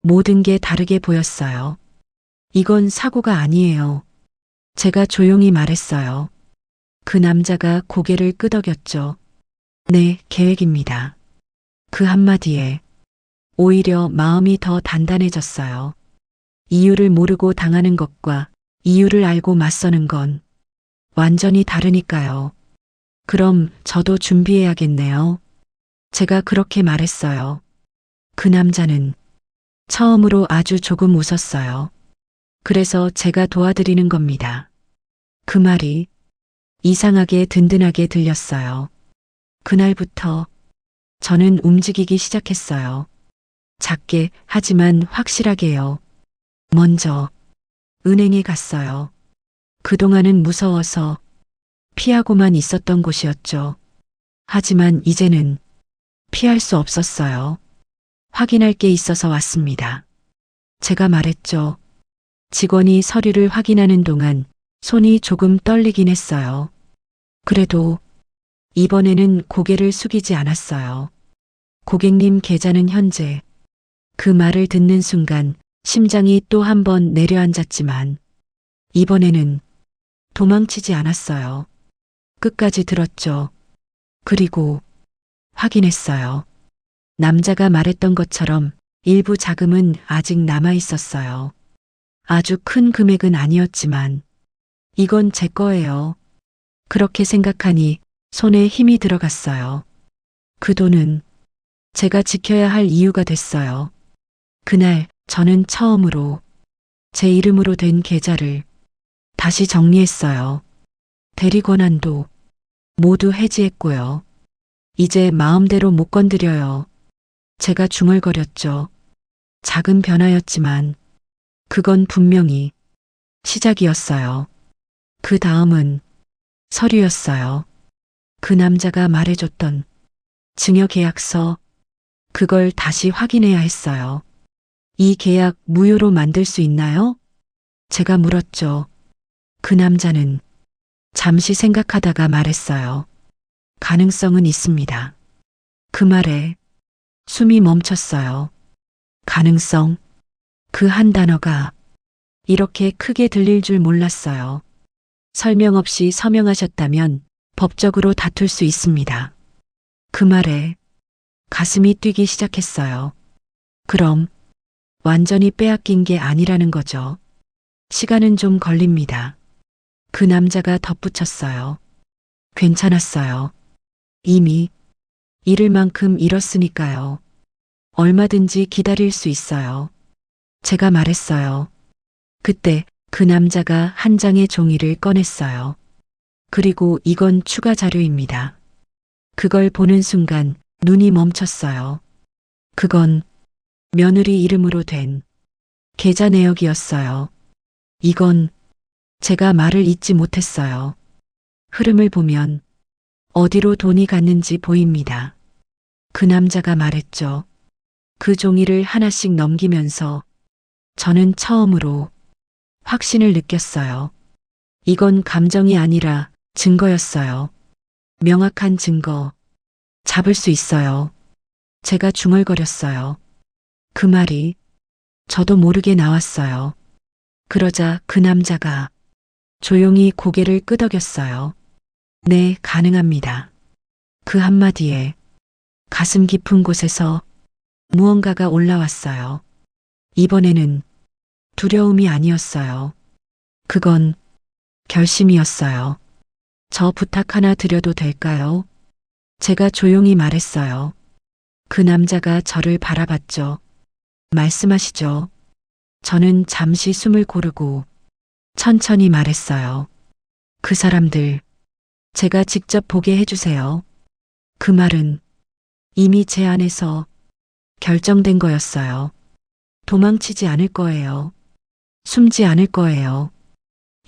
모든 게 다르게 보였어요. 이건 사고가 아니에요. 제가 조용히 말했어요. 그 남자가 고개를 끄덕였죠. 네, 계획입니다. 그 한마디에 오히려 마음이 더 단단해졌어요. 이유를 모르고 당하는 것과 이유를 알고 맞서는 건 완전히 다르니까요. 그럼 저도 준비해야겠네요. 제가 그렇게 말했어요. 그 남자는 처음으로 아주 조금 웃었어요. 그래서 제가 도와드리는 겁니다. 그 말이 이상하게 든든하게 들렸어요. 그날부터 저는 움직이기 시작했어요. 작게 하지만 확실하게요. 먼저 은행에 갔어요. 그동안은 무서워서 피하고만 있었던 곳이었죠. 하지만 이제는 피할 수 없었어요. 확인할 게 있어서 왔습니다. 제가 말했죠. 직원이 서류를 확인하는 동안 손이 조금 떨리긴 했어요. 그래도 이번에는 고개를 숙이지 않았어요. 고객님 계좌는 현재. 그 말을 듣는 순간 심장이 또 한 번 내려앉았지만 이번에는 도망치지 않았어요. 끝까지 들었죠. 그리고 확인했어요. 남자가 말했던 것처럼 일부 자금은 아직 남아 있었어요. 아주 큰 금액은 아니었지만 이건 제 거예요. 그렇게 생각하니 손에 힘이 들어갔어요. 그 돈은 제가 지켜야 할 이유가 됐어요. 그날 저는 처음으로 제 이름으로 된 계좌를 다시 정리했어요. 대리 권한도 모두 해지했고요. 이제 마음대로 못 건드려요. 제가 중얼거렸죠. 작은 변화였지만 그건 분명히 시작이었어요. 그 다음은 서류였어요. 그 남자가 말해줬던 증여계약서, 그걸 다시 확인해야 했어요. 이 계약 무효로 만들 수 있나요? 제가 물었죠. 그 남자는 잠시 생각하다가 말했어요. 가능성은 있습니다. 그 말에 숨이 멈췄어요. 가능성. 그 한 단어가 이렇게 크게 들릴 줄 몰랐어요. 설명 없이 서명하셨다면 법적으로 다툴 수 있습니다. 그 말에 가슴이 뛰기 시작했어요. 그럼 완전히 빼앗긴 게 아니라는 거죠. 시간은 좀 걸립니다. 그 남자가 덧붙였어요. 괜찮았어요. 이미 잃을 만큼 잃었으니까요. 얼마든지 기다릴 수 있어요. 제가 말했어요. 그때 그 남자가 한 장의 종이를 꺼냈어요. 그리고 이건 추가 자료입니다. 그걸 보는 순간 눈이 멈췄어요. 그건 며느리 이름으로 된 계좌 내역이었어요. 이건 제가 말을 잇지 못했어요. 흐름을 보면 어디로 돈이 갔는지 보입니다. 그 남자가 말했죠. 그 종이를 하나씩 넘기면서 저는 처음으로 확신을 느꼈어요. 이건 감정이 아니라 증거였어요. 명확한 증거. 잡을 수 있어요. 제가 중얼거렸어요. 그 말이 저도 모르게 나왔어요. 그러자 그 남자가 조용히 고개를 끄덕였어요. 네, 가능합니다. 그 한마디에 가슴 깊은 곳에서 무언가가 올라왔어요. 이번에는 두려움이 아니었어요. 그건 결심이었어요. 저 부탁 하나 드려도 될까요? 제가 조용히 말했어요. 그 남자가 저를 바라봤죠. 말씀하시죠. 저는 잠시 숨을 고르고 천천히 말했어요. 그 사람들, 제가 직접 보게 해주세요. 그 말은 이미 제 안에서 결정된 거였어요. 도망치지 않을 거예요. 숨지 않을 거예요.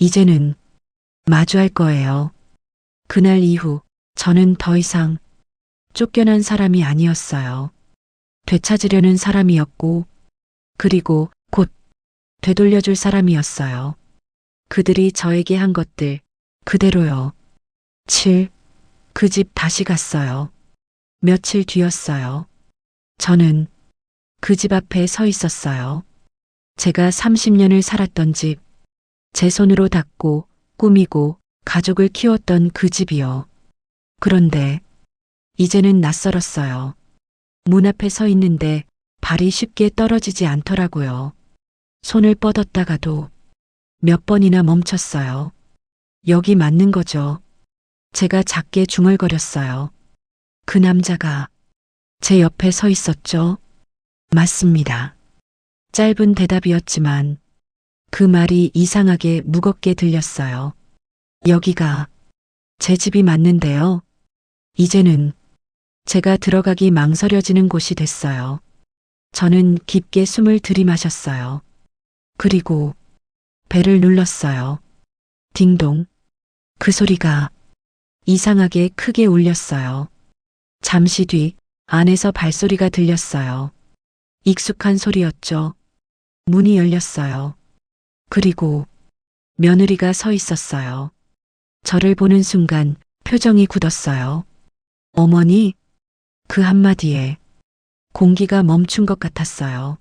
이제는 마주할 거예요. 그날 이후 저는 더 이상 쫓겨난 사람이 아니었어요. 되찾으려는 사람이었고, 그리고 곧 되돌려줄 사람이었어요. 그들이 저에게 한 것들 그대로요. 그 집 다시 갔어요. 며칠 뒤였어요. 저는 그 집 앞에 서 있었어요. 제가 30년을 살았던 집, 제 손으로 닦고 꾸미고 가족을 키웠던 그 집이요. 그런데 이제는 낯설었어요. 문 앞에 서 있는데 발이 쉽게 떨어지지 않더라고요. 손을 뻗었다가도 몇 번이나 멈췄어요. 여기 맞는 거죠. 제가 작게 중얼거렸어요. 그 남자가 제 옆에 서 있었죠. 맞습니다. 짧은 대답이었지만 그 말이 이상하게 무겁게 들렸어요. 여기가 제 집이 맞는데요. 이제는 제가 들어가기 망설여지는 곳이 됐어요. 저는 깊게 숨을 들이마셨어요. 그리고 벨을 눌렀어요. 딩동. 그 소리가 이상하게 크게 울렸어요. 잠시 뒤 안에서 발소리가 들렸어요. 익숙한 소리였죠. 문이 열렸어요. 그리고 며느리가 서 있었어요. 저를 보는 순간 표정이 굳었어요. 어머니? 그 한마디에 공기가 멈춘 것 같았어요.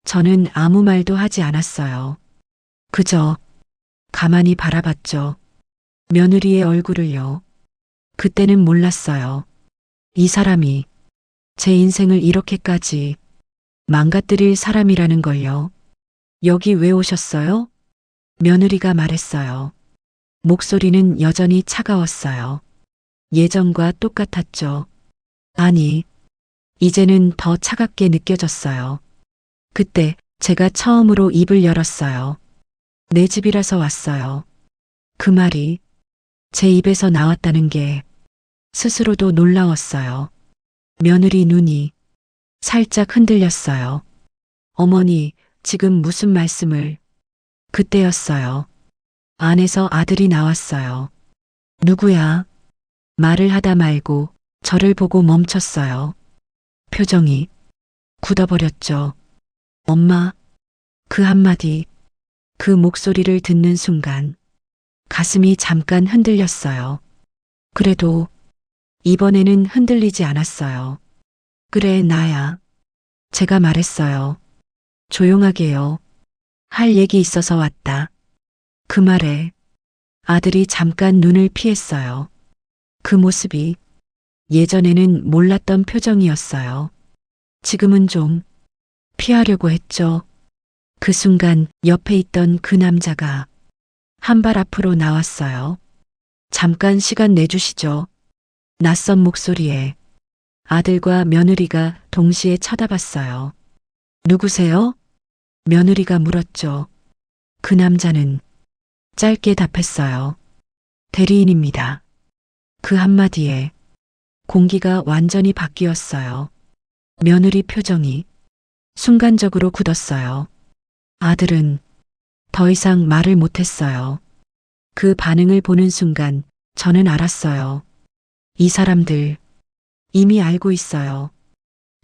저는 아무 말도 하지 않았어요. 그저 가만히 바라봤죠. 며느리의 얼굴을요. 그때는 몰랐어요. 이 사람이 제 인생을 이렇게까지 망가뜨릴 사람이라는 걸요. 여기 왜 오셨어요? 며느리가 말했어요. 목소리는 여전히 차가웠어요. 예전과 똑같았죠. 아니, 이제는 더 차갑게 느껴졌어요. 그때 제가 처음으로 입을 열었어요. 내 집이라서 왔어요. 그 말이 제 입에서 나왔다는 게 스스로도 놀라웠어요. 며느리 눈이 살짝 흔들렸어요. 어머니, 지금 무슨 말씀을? 그때였어요. 안에서 아들이 나왔어요. 누구야? 말을 하다 말고 저를 보고 멈췄어요. 표정이 굳어버렸죠. 엄마. 그 한마디, 그 목소리를 듣는 순간 가슴이 잠깐 흔들렸어요. 그래도 이번에는 흔들리지 않았어요. 그래, 나야. 제가 말했어요. 조용하게요. 할 얘기 있어서 왔다. 그 말에 아들이 잠깐 눈을 피했어요. 그 모습이 예전에는 몰랐던 표정이었어요. 지금은 좀 피하려고 했죠. 그 순간 옆에 있던 그 남자가 한 발 앞으로 나왔어요. 잠깐 시간 내주시죠. 낯선 목소리에 아들과 며느리가 동시에 쳐다봤어요. 누구세요? 며느리가 물었죠. 그 남자는 짧게 답했어요. 대리인입니다. 그 한마디에 공기가 완전히 바뀌었어요. 며느리 표정이 순간적으로 굳었어요. 아들은 더 이상 말을 못했어요. 그 반응을 보는 순간 저는 알았어요. 이 사람들 이미 알고 있어요.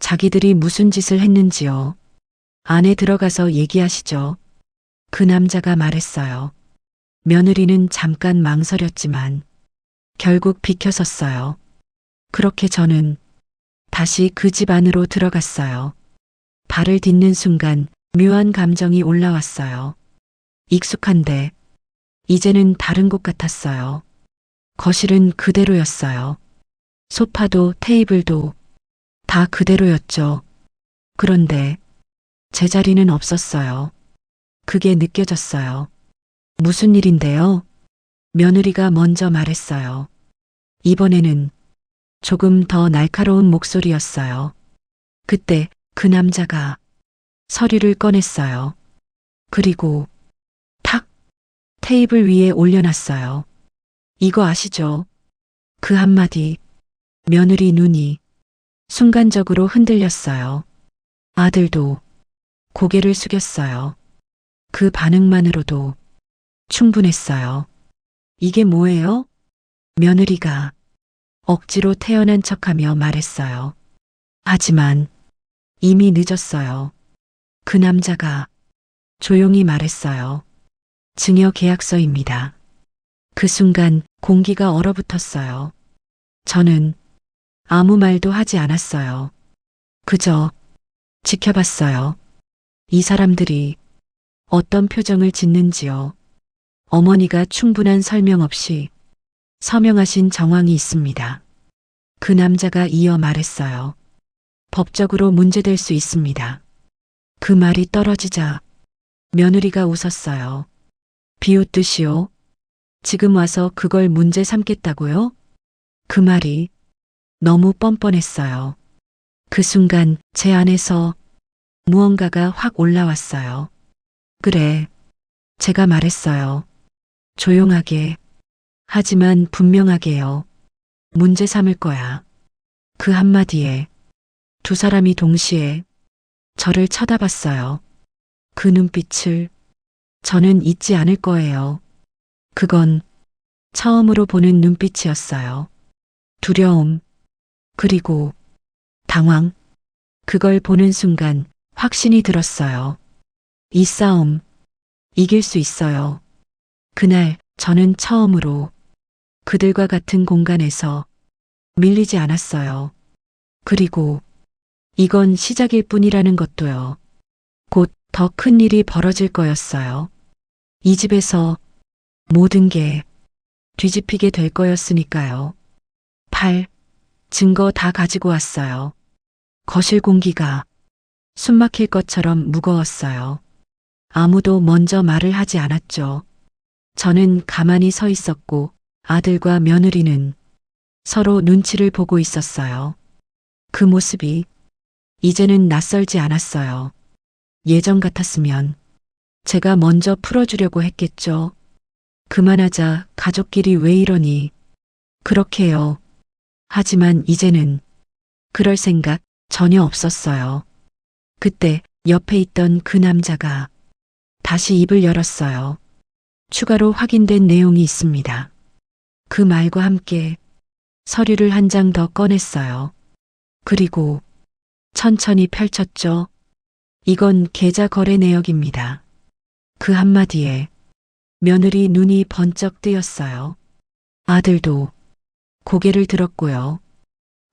자기들이 무슨 짓을 했는지요. 안에 들어가서 얘기하시죠. 그 남자가 말했어요. 며느리는 잠깐 망설였지만 결국 비켜섰어요. 그렇게 저는 다시 그 집 안으로 들어갔어요. 발을 딛는 순간 묘한 감정이 올라왔어요. 익숙한데 이제는 다른 곳 같았어요. 거실은 그대로였어요. 소파도 테이블도 다 그대로였죠. 그런데 제자리는 없었어요. 그게 느껴졌어요. 무슨 일인데요? 며느리가 먼저 말했어요. 이번에는 조금 더 날카로운 목소리였어요. 그때 그 남자가 서류를 꺼냈어요. 그리고 탁 테이블 위에 올려놨어요. 이거 아시죠? 그 한마디 며느리 눈이 순간적으로 흔들렸어요. 아들도 고개를 숙였어요. 그 반응만으로도 충분했어요. 이게 뭐예요? 며느리가 억지로 태어난 척하며 말했어요. 하지만 이미 늦었어요. 그 남자가 조용히 말했어요. 증여 계약서입니다. 그 순간 공기가 얼어붙었어요. 저는 아무 말도 하지 않았어요. 그저 지켜봤어요. 이 사람들이 어떤 표정을 짓는지요. 어머니가 충분한 설명 없이 서명하신 정황이 있습니다. 그 남자가 이어 말했어요. 법적으로 문제될 수 있습니다. 그 말이 떨어지자 며느리가 웃었어요. 비웃듯이요. 지금 와서 그걸 문제 삼겠다고요? 그 말이 너무 뻔뻔했어요. 그 순간 제 안에서 무언가가 확 올라왔어요. 그래, 제가 말했어요. 조용하게, 하지만 분명하게요. 문제 삼을 거야. 그 한마디에 두 사람이 동시에 저를 쳐다봤어요. 그 눈빛을 저는 잊지 않을 거예요. 그건 처음으로 보는 눈빛이었어요. 두려움, 그리고 당황. 그걸 보는 순간 확신이 들었어요. 이 싸움 이길 수 있어요. 그날 저는 처음으로 그들과 같은 공간에서 밀리지 않았어요. 그리고 이건 시작일 뿐이라는 것도요. 곧 더 큰 일이 벌어질 거였어요. 이 집에서 모든 게 뒤집히게 될 거였으니까요. 증거 다 가지고 왔어요. 거실 공기가 숨막힐 것처럼 무거웠어요. 아무도 먼저 말을 하지 않았죠. 저는 가만히 서 있었고 아들과 며느리는 서로 눈치를 보고 있었어요. 그 모습이 이제는 낯설지 않았어요. 예전 같았으면 제가 먼저 풀어주려고 했겠죠. 그만하자 가족끼리 왜 이러니. 그렇게요. 하지만 이제는 그럴 생각 전혀 없었어요. 그때 옆에 있던 그 남자가 다시 입을 열었어요. 추가로 확인된 내용이 있습니다. 그 말과 함께 서류를 한 장 더 꺼냈어요. 그리고 천천히 펼쳤죠. 이건 계좌 거래 내역입니다. 그 한마디에 며느리 눈이 번쩍 뜨였어요. 아들도 고개를 들었고요.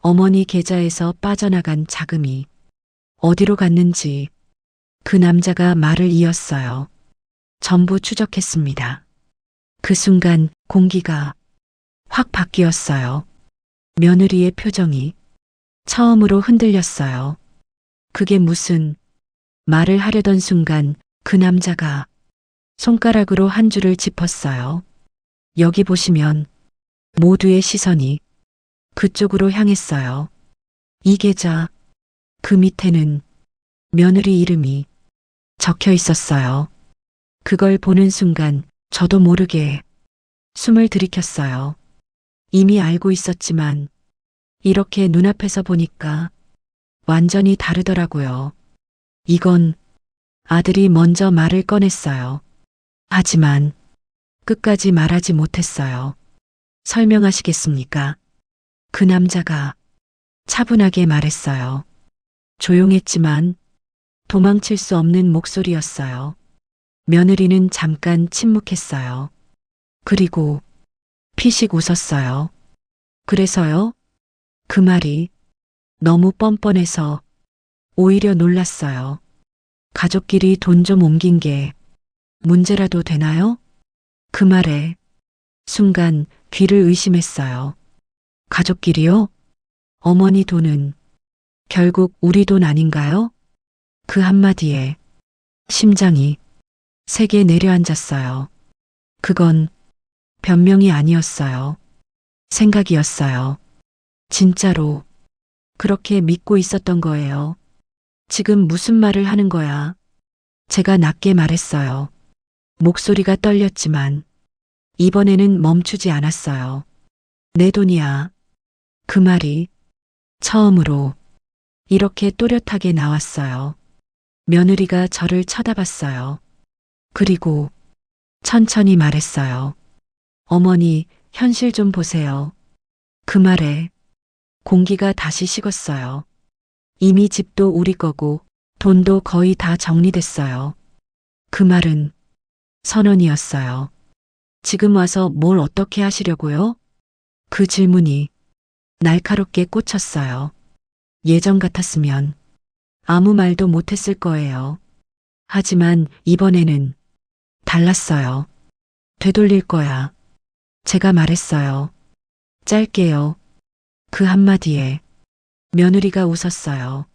어머니 계좌에서 빠져나간 자금이 어디로 갔는지 그 남자가 말을 이었어요. 전부 추적했습니다. 그 순간 공기가 확 바뀌었어요. 며느리의 표정이 처음으로 흔들렸어요. 그게 무슨 말을 하려던 순간 그 남자가 손가락으로 한 줄을 짚었어요. 여기 보시면 모두의 시선이 그쪽으로 향했어요. 이 계좌, 그 밑에는 며느리 이름이 적혀 있었어요. 그걸 보는 순간 저도 모르게 숨을 들이켰어요. 이미 알고 있었지만 이렇게 눈앞에서 보니까 완전히 다르더라고요. 이건 아들이 먼저 말을 꺼냈어요. 하지만 끝까지 말하지 못했어요. 설명하시겠습니까? 그 남자가 차분하게 말했어요. 조용했지만 도망칠 수 없는 목소리였어요. 며느리는 잠깐 침묵했어요. 그리고 피식 웃었어요. 그래서요? 그 말이 너무 뻔뻔해서 오히려 놀랐어요. 가족끼리 돈 좀 옮긴 게 문제라도 되나요? 그 말에 순간 귀를 의심했어요. 가족끼리요? 어머니 돈은 결국 우리 돈 아닌가요? 그 한마디에 심장이 세게 내려앉았어요. 그건 변명이 아니었어요. 생각이었어요. 진짜로 그렇게 믿고 있었던 거예요. 지금 무슨 말을 하는 거야? 제가 낮게 말했어요. 목소리가 떨렸지만 이번에는 멈추지 않았어요. 내 돈이야. 그 말이 처음으로 이렇게 또렷하게 나왔어요. 며느리가 저를 쳐다봤어요. 그리고 천천히 말했어요. 어머니, 현실 좀 보세요. 그 말에 공기가 다시 식었어요. 이미 집도 우리 거고 돈도 거의 다 정리됐어요. 그 말은 선언이었어요. 지금 와서 뭘 어떻게 하시려고요? 그 질문이 날카롭게 꽂혔어요. 예전 같았으면 아무 말도 못했을 거예요. 하지만 이번에는 달랐어요. 되돌릴 거야. 제가 말했어요. 짧게요. 그 한마디에 며느리가 웃었어요.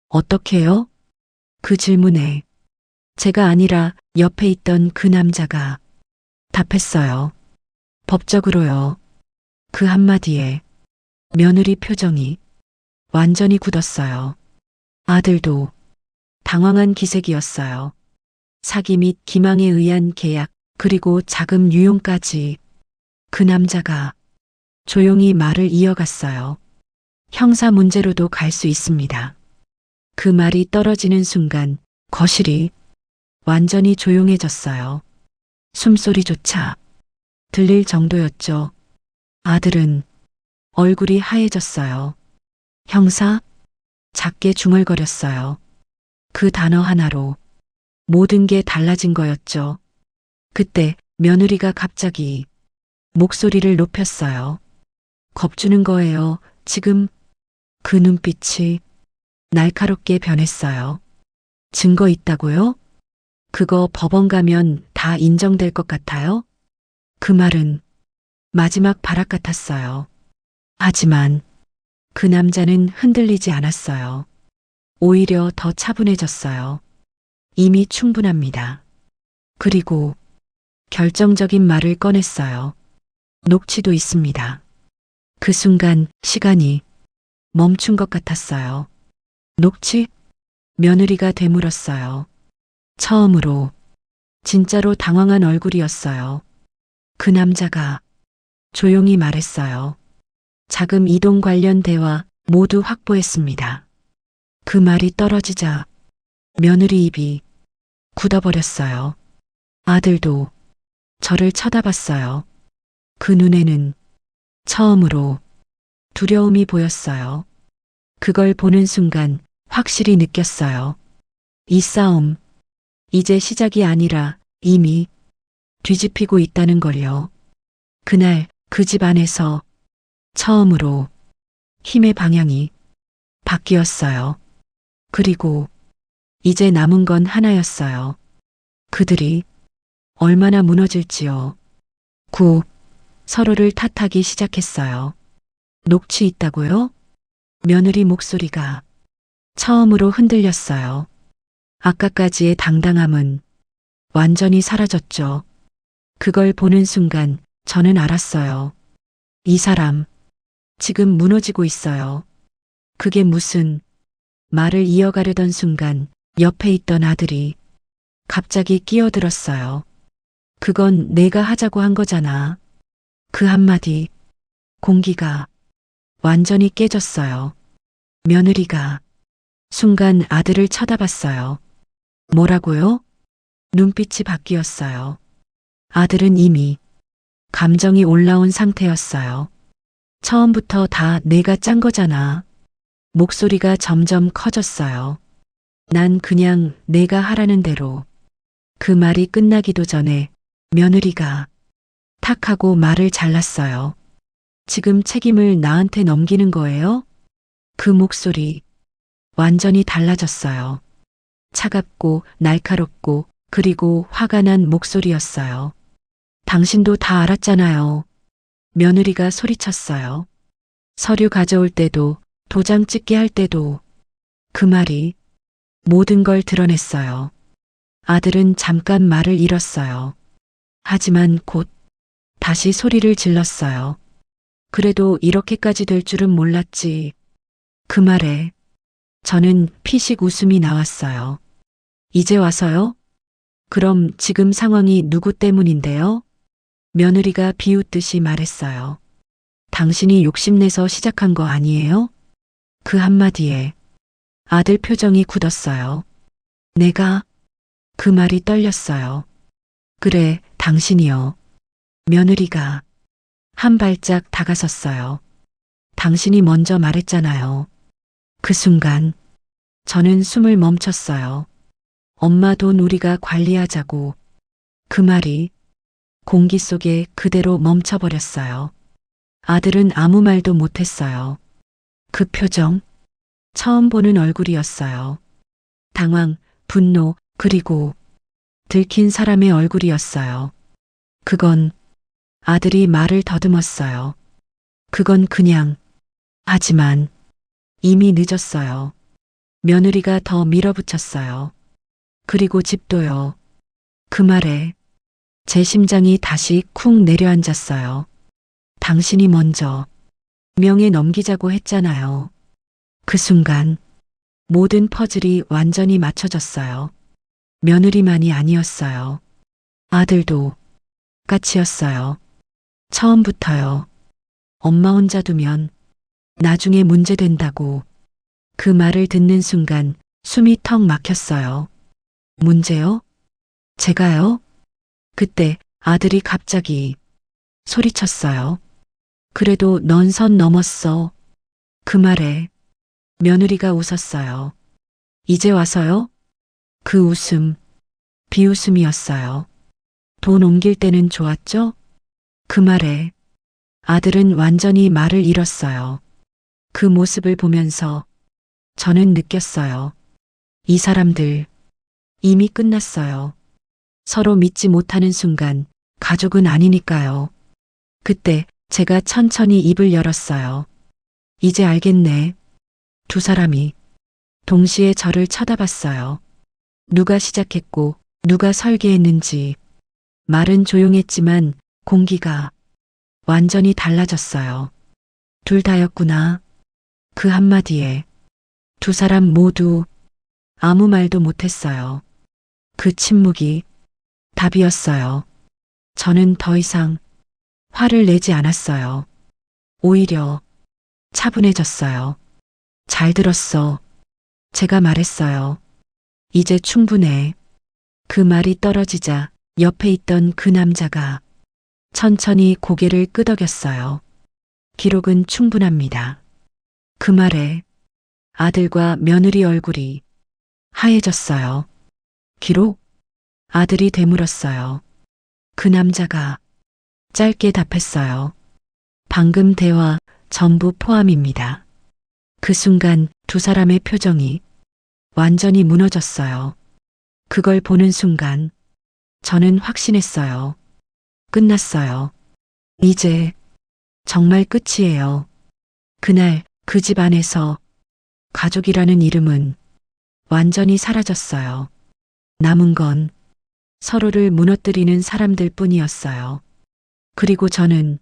어떻게요? 그 질문에 제가 아니라 옆에 있던 그 남자가 답했어요. 법적으로요. 그 한마디에 며느리 표정이 완전히 굳었어요. 아들도 당황한 기색이었어요. 사기 및 기망에 의한 계약, 그리고 자금 유용까지. 그 남자가 조용히 말을 이어갔어요. 형사 문제로도 갈 수 있습니다. 그 말이 떨어지는 순간 거실이 완전히 조용해졌어요. 숨소리조차 들릴 정도였죠. 아들은 얼굴이 하얘졌어요. 형사? 작게 중얼거렸어요. 그 단어 하나로 모든 게 달라진 거였죠. 그때 며느리가 갑자기 목소리를 높였어요. 겁주는 거예요. 지금. 그 눈빛이 날카롭게 변했어요. 증거 있다고요? 그거 법원 가면 다 인정될 것 같아요? 그 말은 마지막 발악 같았어요. 하지만 그 남자는 흔들리지 않았어요. 오히려 더 차분해졌어요. 이미 충분합니다. 그리고 결정적인 말을 꺼냈어요. 녹취도 있습니다. 그 순간 시간이 멈춘 것 같았어요. 녹취? 며느리가 되물었어요. 처음으로 진짜로 당황한 얼굴이었어요. 그 남자가 조용히 말했어요. 자금 이동 관련 대화 모두 확보했습니다. 그 말이 떨어지자 며느리 입이 굳어버렸어요. 아들도 저를 쳐다봤어요. 그 눈에는 처음으로 두려움이 보였어요. 그걸 보는 순간 확실히 느꼈어요. 이 싸움, 이제 시작이 아니라 이미 뒤집히고 있다는 걸요. 그날 그 집 안에서 처음으로 힘의 방향이 바뀌었어요. 그리고 이제 남은 건 하나였어요. 그들이 얼마나 무너질지요. 서로를 탓하기 시작했어요. 녹취 있다고요? 며느리 목소리가 처음으로 흔들렸어요. 아까까지의 당당함은 완전히 사라졌죠. 그걸 보는 순간 저는 알았어요. 이 사람 지금 무너지고 있어요. 그게 무슨 말을 이어가려던 순간 옆에 있던 아들이 갑자기 끼어들었어요. 그건 내가 하자고 한 거잖아. 그 한마디 공기가 완전히 깨졌어요. 며느리가 순간 아들을 쳐다봤어요. 뭐라고요? 눈빛이 바뀌었어요. 아들은 이미 감정이 올라온 상태였어요. 처음부터 다 내가 짠 거잖아. 목소리가 점점 커졌어요. 난 그냥 내가 하라는 대로. 그 말이 끝나기도 전에 며느리가 탁 하고 말을 잘랐어요. 지금 책임을 나한테 넘기는 거예요? 그 목소리 완전히 달라졌어요. 차갑고 날카롭고 그리고 화가 난 목소리였어요. 당신도 다 알았잖아요. 며느리가 소리쳤어요. 서류 가져올 때도, 도장 찍게 할 때도 그 말이 모든 걸 드러냈어요. 아들은 잠깐 말을 잃었어요. 하지만 곧 다시 소리를 질렀어요. 그래도 이렇게까지 될 줄은 몰랐지. 그 말에 저는 피식 웃음이 나왔어요. 이제 와서요? 그럼 지금 상황이 누구 때문인데요? 며느리가 비웃듯이 말했어요. 당신이 욕심내서 시작한 거 아니에요? 그 한마디에 아들 표정이 굳었어요. 내가 그 말이 떨렸어요. 그래, 당신이요. 며느리가 한 발짝 다가섰어요. 당신이 먼저 말했잖아요. 그 순간 저는 숨을 멈췄어요. 엄마 돈 우리가 관리하자고. 그 말이 공기 속에 그대로 멈춰버렸어요. 아들은 아무 말도 못했어요. 그 표정, 처음 보는 얼굴이었어요. 당황, 분노, 그리고 들킨 사람의 얼굴이었어요. 그건 아들이 말을 더듬었어요. 그건 그냥, 하지만 이미 늦었어요. 며느리가 더 밀어붙였어요. 그리고 집도요. 그 말에 제 심장이 다시 쿵 내려앉았어요. 당신이 먼저 명예 넘기자고 했잖아요. 그 순간 모든 퍼즐이 완전히 맞춰졌어요. 며느리만이 아니었어요. 아들도 까치였어요. 처음부터요. 엄마 혼자 두면 나중에 문제된다고. 그 말을 듣는 순간 숨이 턱 막혔어요. 문제요? 제가요? 그때 아들이 갑자기 소리쳤어요. 그래도 넌 선 넘었어. 그 말에 며느리가 웃었어요. 이제 와서요? 그 웃음, 비웃음이었어요. 돈 옮길 때는 좋았죠? 그 말에 아들은 완전히 말을 잃었어요. 그 모습을 보면서 저는 느꼈어요. 이 사람들 이미 끝났어요. 서로 믿지 못하는 순간 가족은 아니니까요. 그때 제가 천천히 입을 열었어요. 이제 알겠네. 두 사람이 동시에 저를 쳐다봤어요. 누가 시작했고 누가 설계했는지. 말은 조용했지만 공기가 완전히 달라졌어요. 둘 다였구나. 그 한마디에 두 사람 모두 아무 말도 못했어요. 그 침묵이 답이었어요. 저는 더 이상 화를 내지 않았어요. 오히려 차분해졌어요. 잘 들었어. 제가 말했어요. 이제 충분해. 그 말이 떨어지자 옆에 있던 그 남자가 천천히 고개를 끄덕였어요. 기록은 충분합니다. 그 말에 아들과 며느리 얼굴이 하얘졌어요. 기록? 아들이 되물었어요. 그 남자가 짧게 답했어요. 방금 대화 전부 포함입니다. 그 순간 두 사람의 표정이 완전히 무너졌어요. 그걸 보는 순간 저는 확신했어요. 끝났어요. 이제 정말 끝이에요. 그날 그 집 안에서 가족이라는 이름은 완전히 사라졌어요. 남은 건 서로를 무너뜨리는 사람들 뿐이었어요. 그리고 저는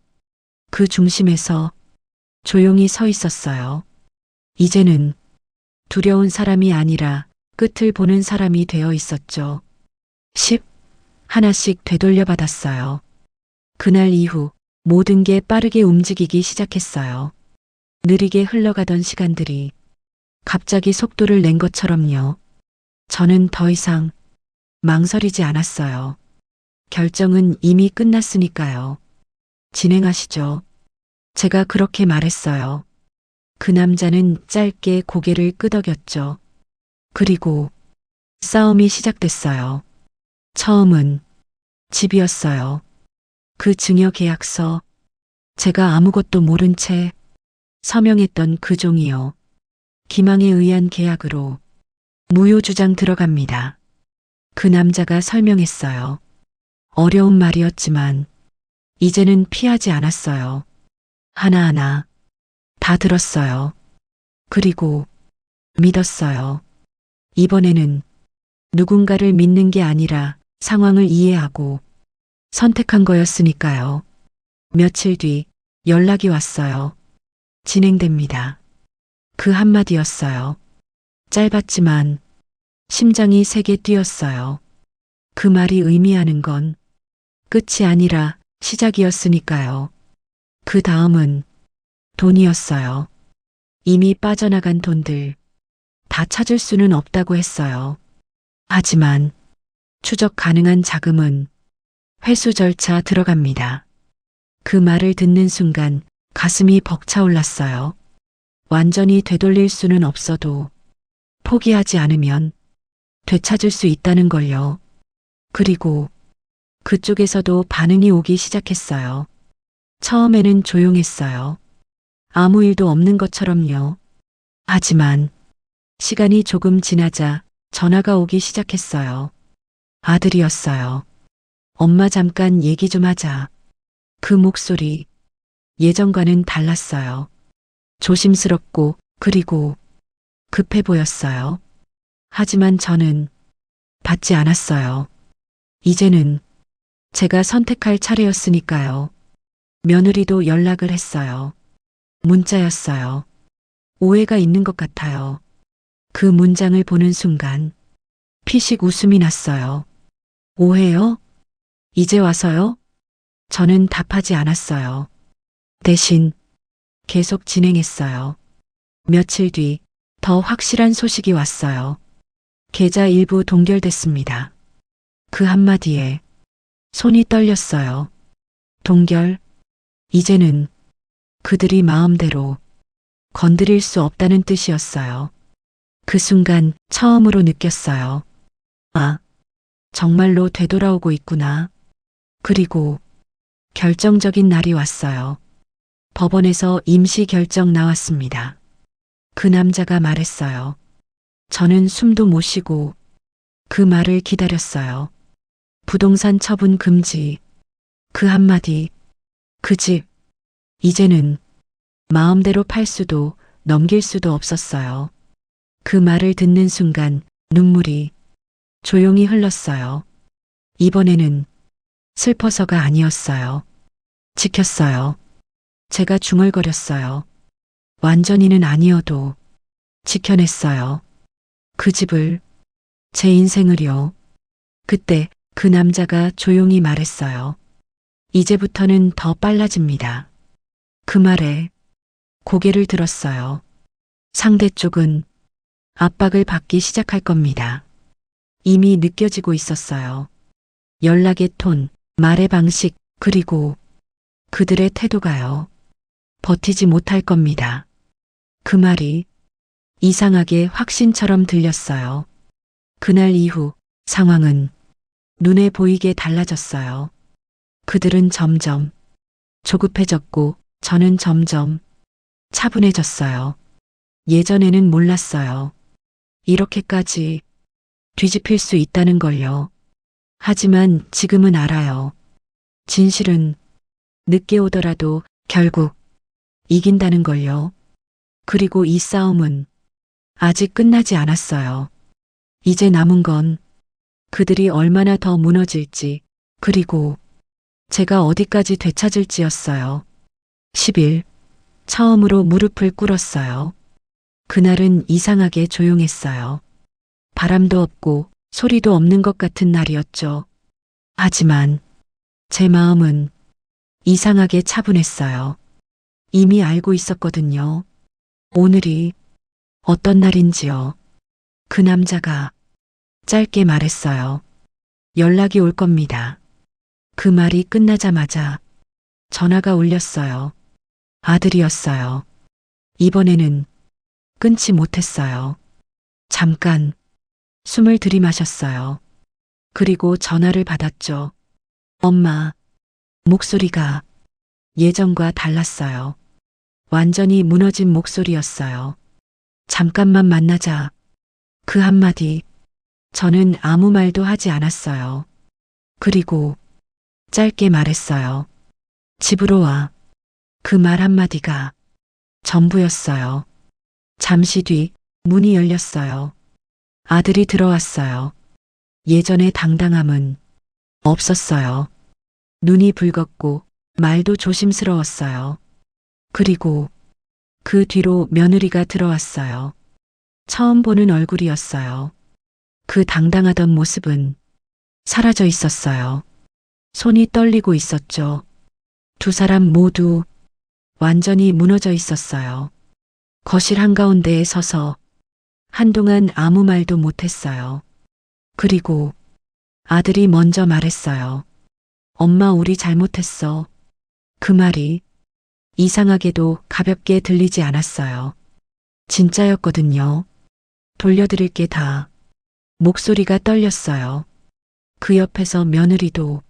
그 중심에서 조용히 서 있었어요. 이제는 두려운 사람이 아니라 끝을 보는 사람이 되어 있었죠. 10. 하나씩 되돌려 받았어요. 그날 이후 모든 게 빠르게 움직이기 시작했어요. 느리게 흘러가던 시간들이 갑자기 속도를 낸 것처럼요. 저는 더 이상 망설이지 않았어요. 결정은 이미 끝났으니까요. 진행하시죠. 제가 그렇게 말했어요. 그 남자는 짧게 고개를 끄덕였죠. 그리고 싸움이 시작됐어요. 처음은 집이었어요. 그 증여 계약서, 제가 아무것도 모른 채 서명했던 그 종이요. 기망에 의한 계약으로 무효주장 들어갑니다. 그 남자가 설명했어요. 어려운 말이었지만 이제는 피하지 않았어요. 하나하나 다 들었어요. 그리고 믿었어요. 이번에는 누군가를 믿는 게 아니라 상황을 이해하고 선택한 거였으니까요. 며칠 뒤 연락이 왔어요. 진행됩니다. 그 한마디였어요. 짧았지만 심장이 세게 뛰었어요. 그 말이 의미하는 건 끝이 아니라 시작이었으니까요. 그 다음은 돈이었어요. 이미 빠져나간 돈들 다 찾을 수는 없다고 했어요. 하지만 추적 가능한 자금은 회수 절차 들어갑니다. 그 말을 듣는 순간 가슴이 벅차올랐어요. 완전히 되돌릴 수는 없어도 포기하지 않으면 되찾을 수 있다는 걸요. 그리고 그쪽에서도 반응이 오기 시작했어요. 처음에는 조용했어요. 아무 일도 없는 것처럼요. 하지만 시간이 조금 지나자 전화가 오기 시작했어요. 아들이었어요. 엄마 잠깐 얘기 좀 하자. 그 목소리 예전과는 달랐어요. 조심스럽고 그리고 급해 보였어요. 하지만 저는 받지 않았어요. 이제는 제가 선택할 차례였으니까요. 며느리도 연락을 했어요. 문자였어요. 오해가 있는 것 같아요. 그 문장을 보는 순간 피식 웃음이 났어요. 오해요? 이제 와서요? 저는 답하지 않았어요. 대신 계속 진행했어요. 며칠 뒤 더 확실한 소식이 왔어요. 계좌 일부 동결됐습니다. 그 한마디에 손이 떨렸어요. 동결, 이제는 그들이 마음대로 건드릴 수 없다는 뜻이었어요. 그 순간 처음으로 느꼈어요. 아, 정말로 되돌아오고 있구나. 그리고 결정적인 날이 왔어요. 법원에서 임시 결정 나왔습니다. 그 남자가 말했어요. 저는 숨도 못 쉬고 그 말을 기다렸어요. 부동산 처분 금지. 그 한마디. 그 집. 이제는 마음대로 팔 수도 넘길 수도 없었어요. 그 말을 듣는 순간 눈물이 조용히 흘렀어요. 이번에는 슬퍼서가 아니었어요. 지켰어요. 제가 중얼거렸어요. 완전히는 아니어도 지켜냈어요. 그 집을, 제 인생을요. 그때 그 남자가 조용히 말했어요. 이제부터는 더 빨라집니다. 그 말에 고개를 들었어요. 상대 쪽은 압박을 받기 시작할 겁니다. 이미 느껴지고 있었어요. 연락의 톤, 말의 방식, 그리고 그들의 태도가요. 버티지 못할 겁니다. 그 말이 이상하게 확신처럼 들렸어요. 그날 이후 상황은 눈에 보이게 달라졌어요. 그들은 점점 조급해졌고 저는 점점 차분해졌어요. 예전에는 몰랐어요. 이렇게까지 뒤집힐 수 있다는 걸요. 하지만 지금은 알아요. 진실은 늦게 오더라도 결국 이긴다는 걸요. 그리고 이 싸움은 아직 끝나지 않았어요. 이제 남은 건 그들이 얼마나 더 무너질지, 그리고 제가 어디까지 되찾을지였어요. 10일, 처음으로 무릎을 꿇었어요. 그날은 이상하게 조용했어요. 바람도 없고 소리도 없는 것 같은 날이었죠. 하지만 제 마음은 이상하게 차분했어요. 이미 알고 있었거든요. 오늘이 어떤 날인지요. 그 남자가 짧게 말했어요. 연락이 올 겁니다. 그 말이 끝나자마자 전화가 울렸어요. 아들이었어요. 이번에는 끊지 못했어요. 잠깐 숨을 들이마셨어요. 그리고 전화를 받았죠. 엄마, 목소리가 예전과 달랐어요. 완전히 무너진 목소리였어요. 잠깐만 만나자. 그 한마디, 저는 아무 말도 하지 않았어요. 그리고 짧게 말했어요. 집으로 와. 그 말 한마디가 전부였어요. 잠시 뒤 문이 열렸어요. 아들이 들어왔어요. 예전의 당당함은 없었어요. 눈이 붉었고 말도 조심스러웠어요. 그리고 그 뒤로 며느리가 들어왔어요. 처음 보는 얼굴이었어요. 그 당당하던 모습은 사라져 있었어요. 손이 떨리고 있었죠. 두 사람 모두 완전히 무너져 있었어요. 거실 한가운데에 서서 한동안 아무 말도 못했어요. 그리고 아들이 먼저 말했어요. 엄마, 우리 잘못했어. 그 말이 이상하게도 가볍게 들리지 않았어요. 진짜였거든요. 돌려드릴게 다. 목소리가 떨렸어요. 그 옆에서 며느리도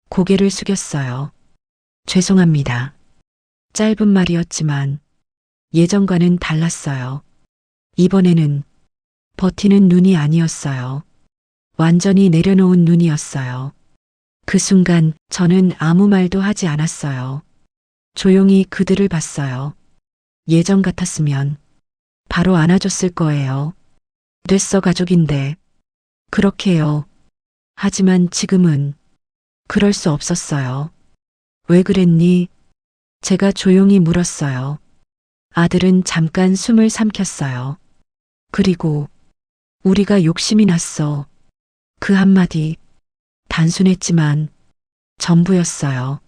고개를 숙였어요. 죄송합니다. 짧은 말이었지만 예전과는 달랐어요. 이번에는 버티는 눈이 아니었어요. 완전히 내려놓은 눈이었어요. 그 순간 저는 아무 말도 하지 않았어요. 조용히 그들을 봤어요. 예전 같았으면 바로 안아줬을 거예요. 됐어, 가족인데. 그렇게요. 하지만 지금은 그럴 수 없었어요. 왜 그랬니? 제가 조용히 물었어요. 아들은 잠깐 숨을 삼켰어요. 그리고 우리가 욕심이 났어. 그 한마디 단순했지만 전부였어요.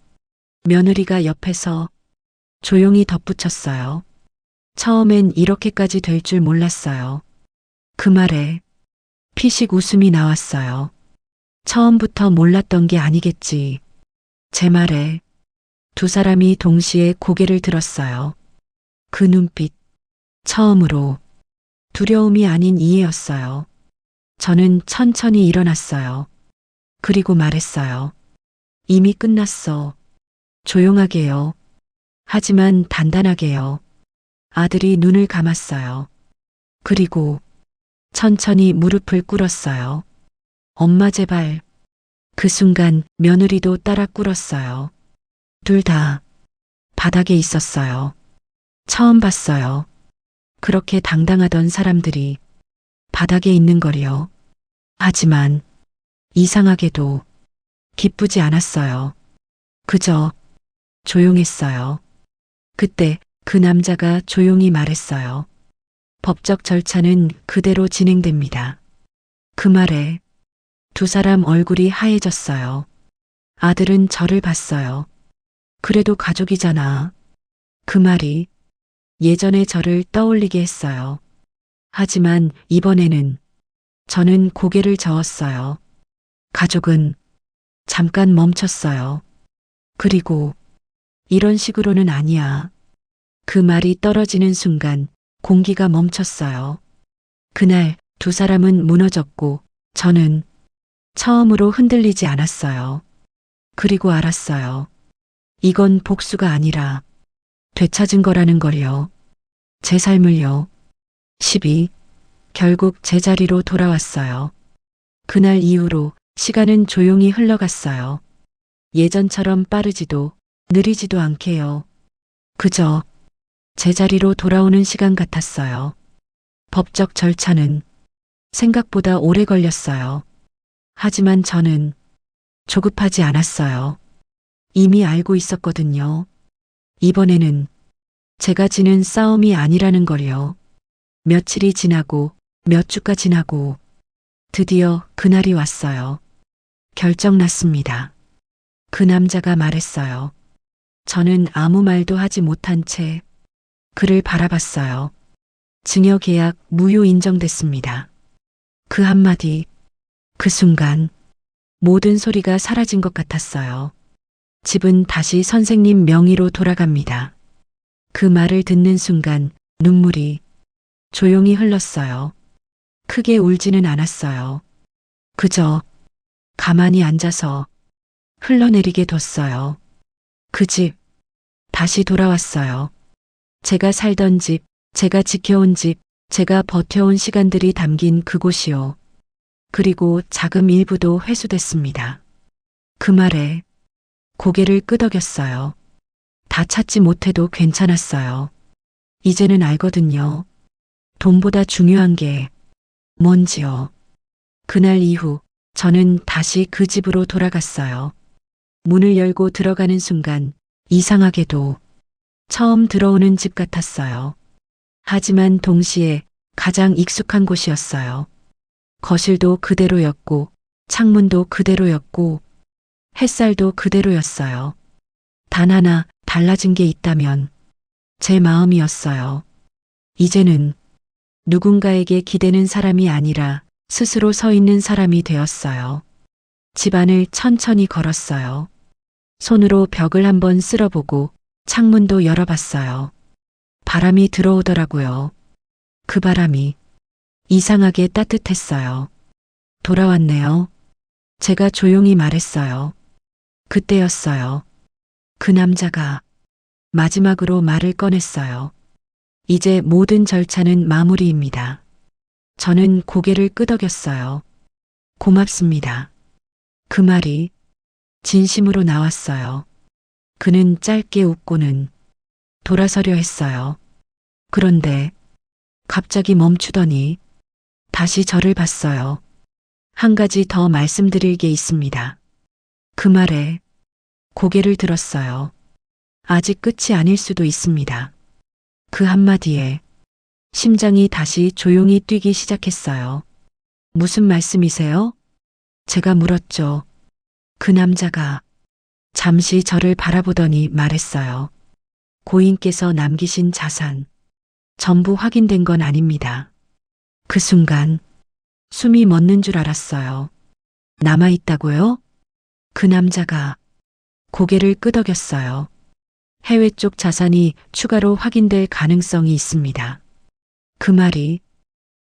며느리가 옆에서 조용히 덧붙였어요. 처음엔 이렇게까지 될 줄 몰랐어요. 그 말에 피식 웃음이 나왔어요. 처음부터 몰랐던 게 아니겠지. 제 말에 두 사람이 동시에 고개를 들었어요. 그 눈빛, 처음으로 두려움이 아닌 이해였어요. 저는 천천히 일어났어요. 그리고 말했어요. 이미 끝났어. 조용하게요. 하지만 단단하게요. 아들이 눈을 감았어요. 그리고 천천히 무릎을 꿇었어요. 엄마, 제발. 그 순간 며느리도 따라 꿇었어요. 둘 다 바닥에 있었어요. 처음 봤어요. 그렇게 당당하던 사람들이 바닥에 있는 거리요. 하지만 이상하게도 기쁘지 않았어요. 그저 조용했어요. 그때 그 남자가 조용히 말했어요. 법적 절차는 그대로 진행됩니다. 그 말에 두 사람 얼굴이 하얘졌어요. 아들은 저를 봤어요. 그래도 가족이잖아. 그 말이 예전의 저를 떠올리게 했어요. 하지만 이번에는 저는 고개를 저었어요. 가족은 잠깐 멈췄어요. 그리고 이런 식으로는 아니야. 그 말이 떨어지는 순간 공기가 멈췄어요. 그날 두 사람은 무너졌고 저는 처음으로 흔들리지 않았어요. 그리고 알았어요. 이건 복수가 아니라 되찾은 거라는 걸요. 제 삶을요. 12. 결국 제자리로 돌아왔어요. 그날 이후로 시간은 조용히 흘러갔어요. 예전처럼 빠르지도 느리지도 않게요. 그저 제자리로 돌아오는 시간 같았어요. 법적 절차는 생각보다 오래 걸렸어요. 하지만 저는 조급하지 않았어요. 이미 알고 있었거든요. 이번에는 제가 지는 싸움이 아니라는 걸요. 며칠이 지나고 몇 주가 지나고 드디어 그날이 왔어요. 결정 났습니다. 그 남자가 말했어요. 저는 아무 말도 하지 못한 채 그를 바라봤어요. 증여계약 무효 인정됐습니다. 그 한마디, 그 순간 모든 소리가 사라진 것 같았어요. 집은 다시 선생님 명의로 돌아갑니다. 그 말을 듣는 순간 눈물이 조용히 흘렀어요. 크게 울지는 않았어요. 그저 가만히 앉아서 흘러내리게 뒀어요. 그 집, 다시 돌아왔어요. 제가 살던 집, 제가 지켜온 집, 제가 버텨온 시간들이 담긴 그곳이요. 그리고 자금 일부도 회수됐습니다. 그 말에 고개를 끄덕였어요. 다 찾지 못해도 괜찮았어요. 이제는 알거든요. 돈보다 중요한 게 뭔지요. 그날 이후 저는 다시 그 집으로 돌아갔어요. 문을 열고 들어가는 순간 이상하게도 처음 들어오는 집 같았어요. 하지만 동시에 가장 익숙한 곳이었어요. 거실도 그대로였고 창문도 그대로였고 햇살도 그대로였어요. 단 하나 달라진 게 있다면 제 마음이었어요. 이제는 누군가에게 기대는 사람이 아니라 스스로 서 있는 사람이 되었어요. 집안을 천천히 걸었어요. 손으로 벽을 한번 쓸어보고 창문도 열어봤어요. 바람이 들어오더라고요. 그 바람이 이상하게 따뜻했어요. 돌아왔네요. 제가 조용히 말했어요. 그때였어요. 그 남자가 마지막으로 말을 꺼냈어요. 이제 모든 절차는 마무리입니다. 저는 고개를 끄덕였어요. 고맙습니다. 그 말이 진심으로 나왔어요. 그는 짧게 웃고는 돌아서려 했어요. 그런데 갑자기 멈추더니 다시 저를 봤어요. 한 가지 더 말씀드릴 게 있습니다. 그 말에 고개를 들었어요. 아직 끝이 아닐 수도 있습니다. 그 한마디에 심장이 다시 조용히 뛰기 시작했어요. 무슨 말씀이세요? 제가 물었죠. 그 남자가 잠시 저를 바라보더니 말했어요. 고인께서 남기신 자산 전부 확인된 건 아닙니다. 그 순간 숨이 멎는 줄 알았어요. 남아있다고요? 그 남자가 고개를 끄덕였어요. 해외 쪽 자산이 추가로 확인될 가능성이 있습니다. 그 말이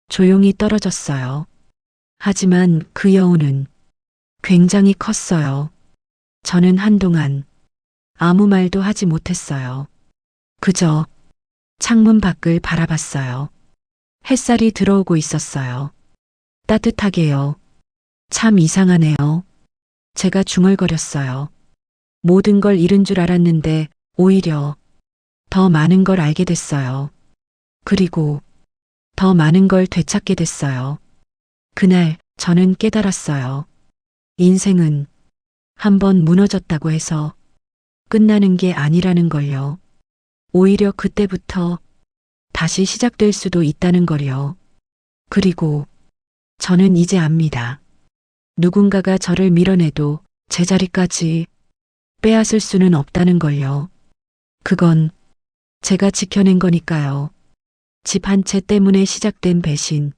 조용히 떨어졌어요. 하지만 그 여운은 굉장히 컸어요. 저는 한동안 아무 말도 하지 못했어요. 그저 창문 밖을 바라봤어요. 햇살이 들어오고 있었어요. 따뜻하게요. 참 이상하네요. 제가 중얼거렸어요. 모든 걸 잃은 줄 알았는데 오히려 더 많은 걸 알게 됐어요. 그리고 더 많은 걸 되찾게 됐어요. 그날 저는 깨달았어요. 인생은 한번 무너졌다고 해서 끝나는 게 아니라는 걸요. 오히려 그때부터 다시 시작될 수도 있다는 걸요. 그리고 저는 이제 압니다. 누군가가 저를 밀어내도 제자리까지 빼앗을 수는 없다는 걸요. 그건 제가 지켜낸 거니까요. 집 한 채 때문에 시작된 배신.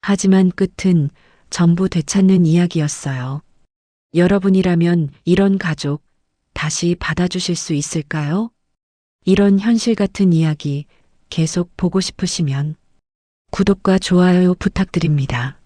하지만 끝은 전부 되찾는 이야기였어요. 여러분이라면 이런 가족 다시 받아주실 수 있을까요? 이런 현실 같은 이야기 계속 보고 싶으시면 구독과 좋아요 부탁드립니다.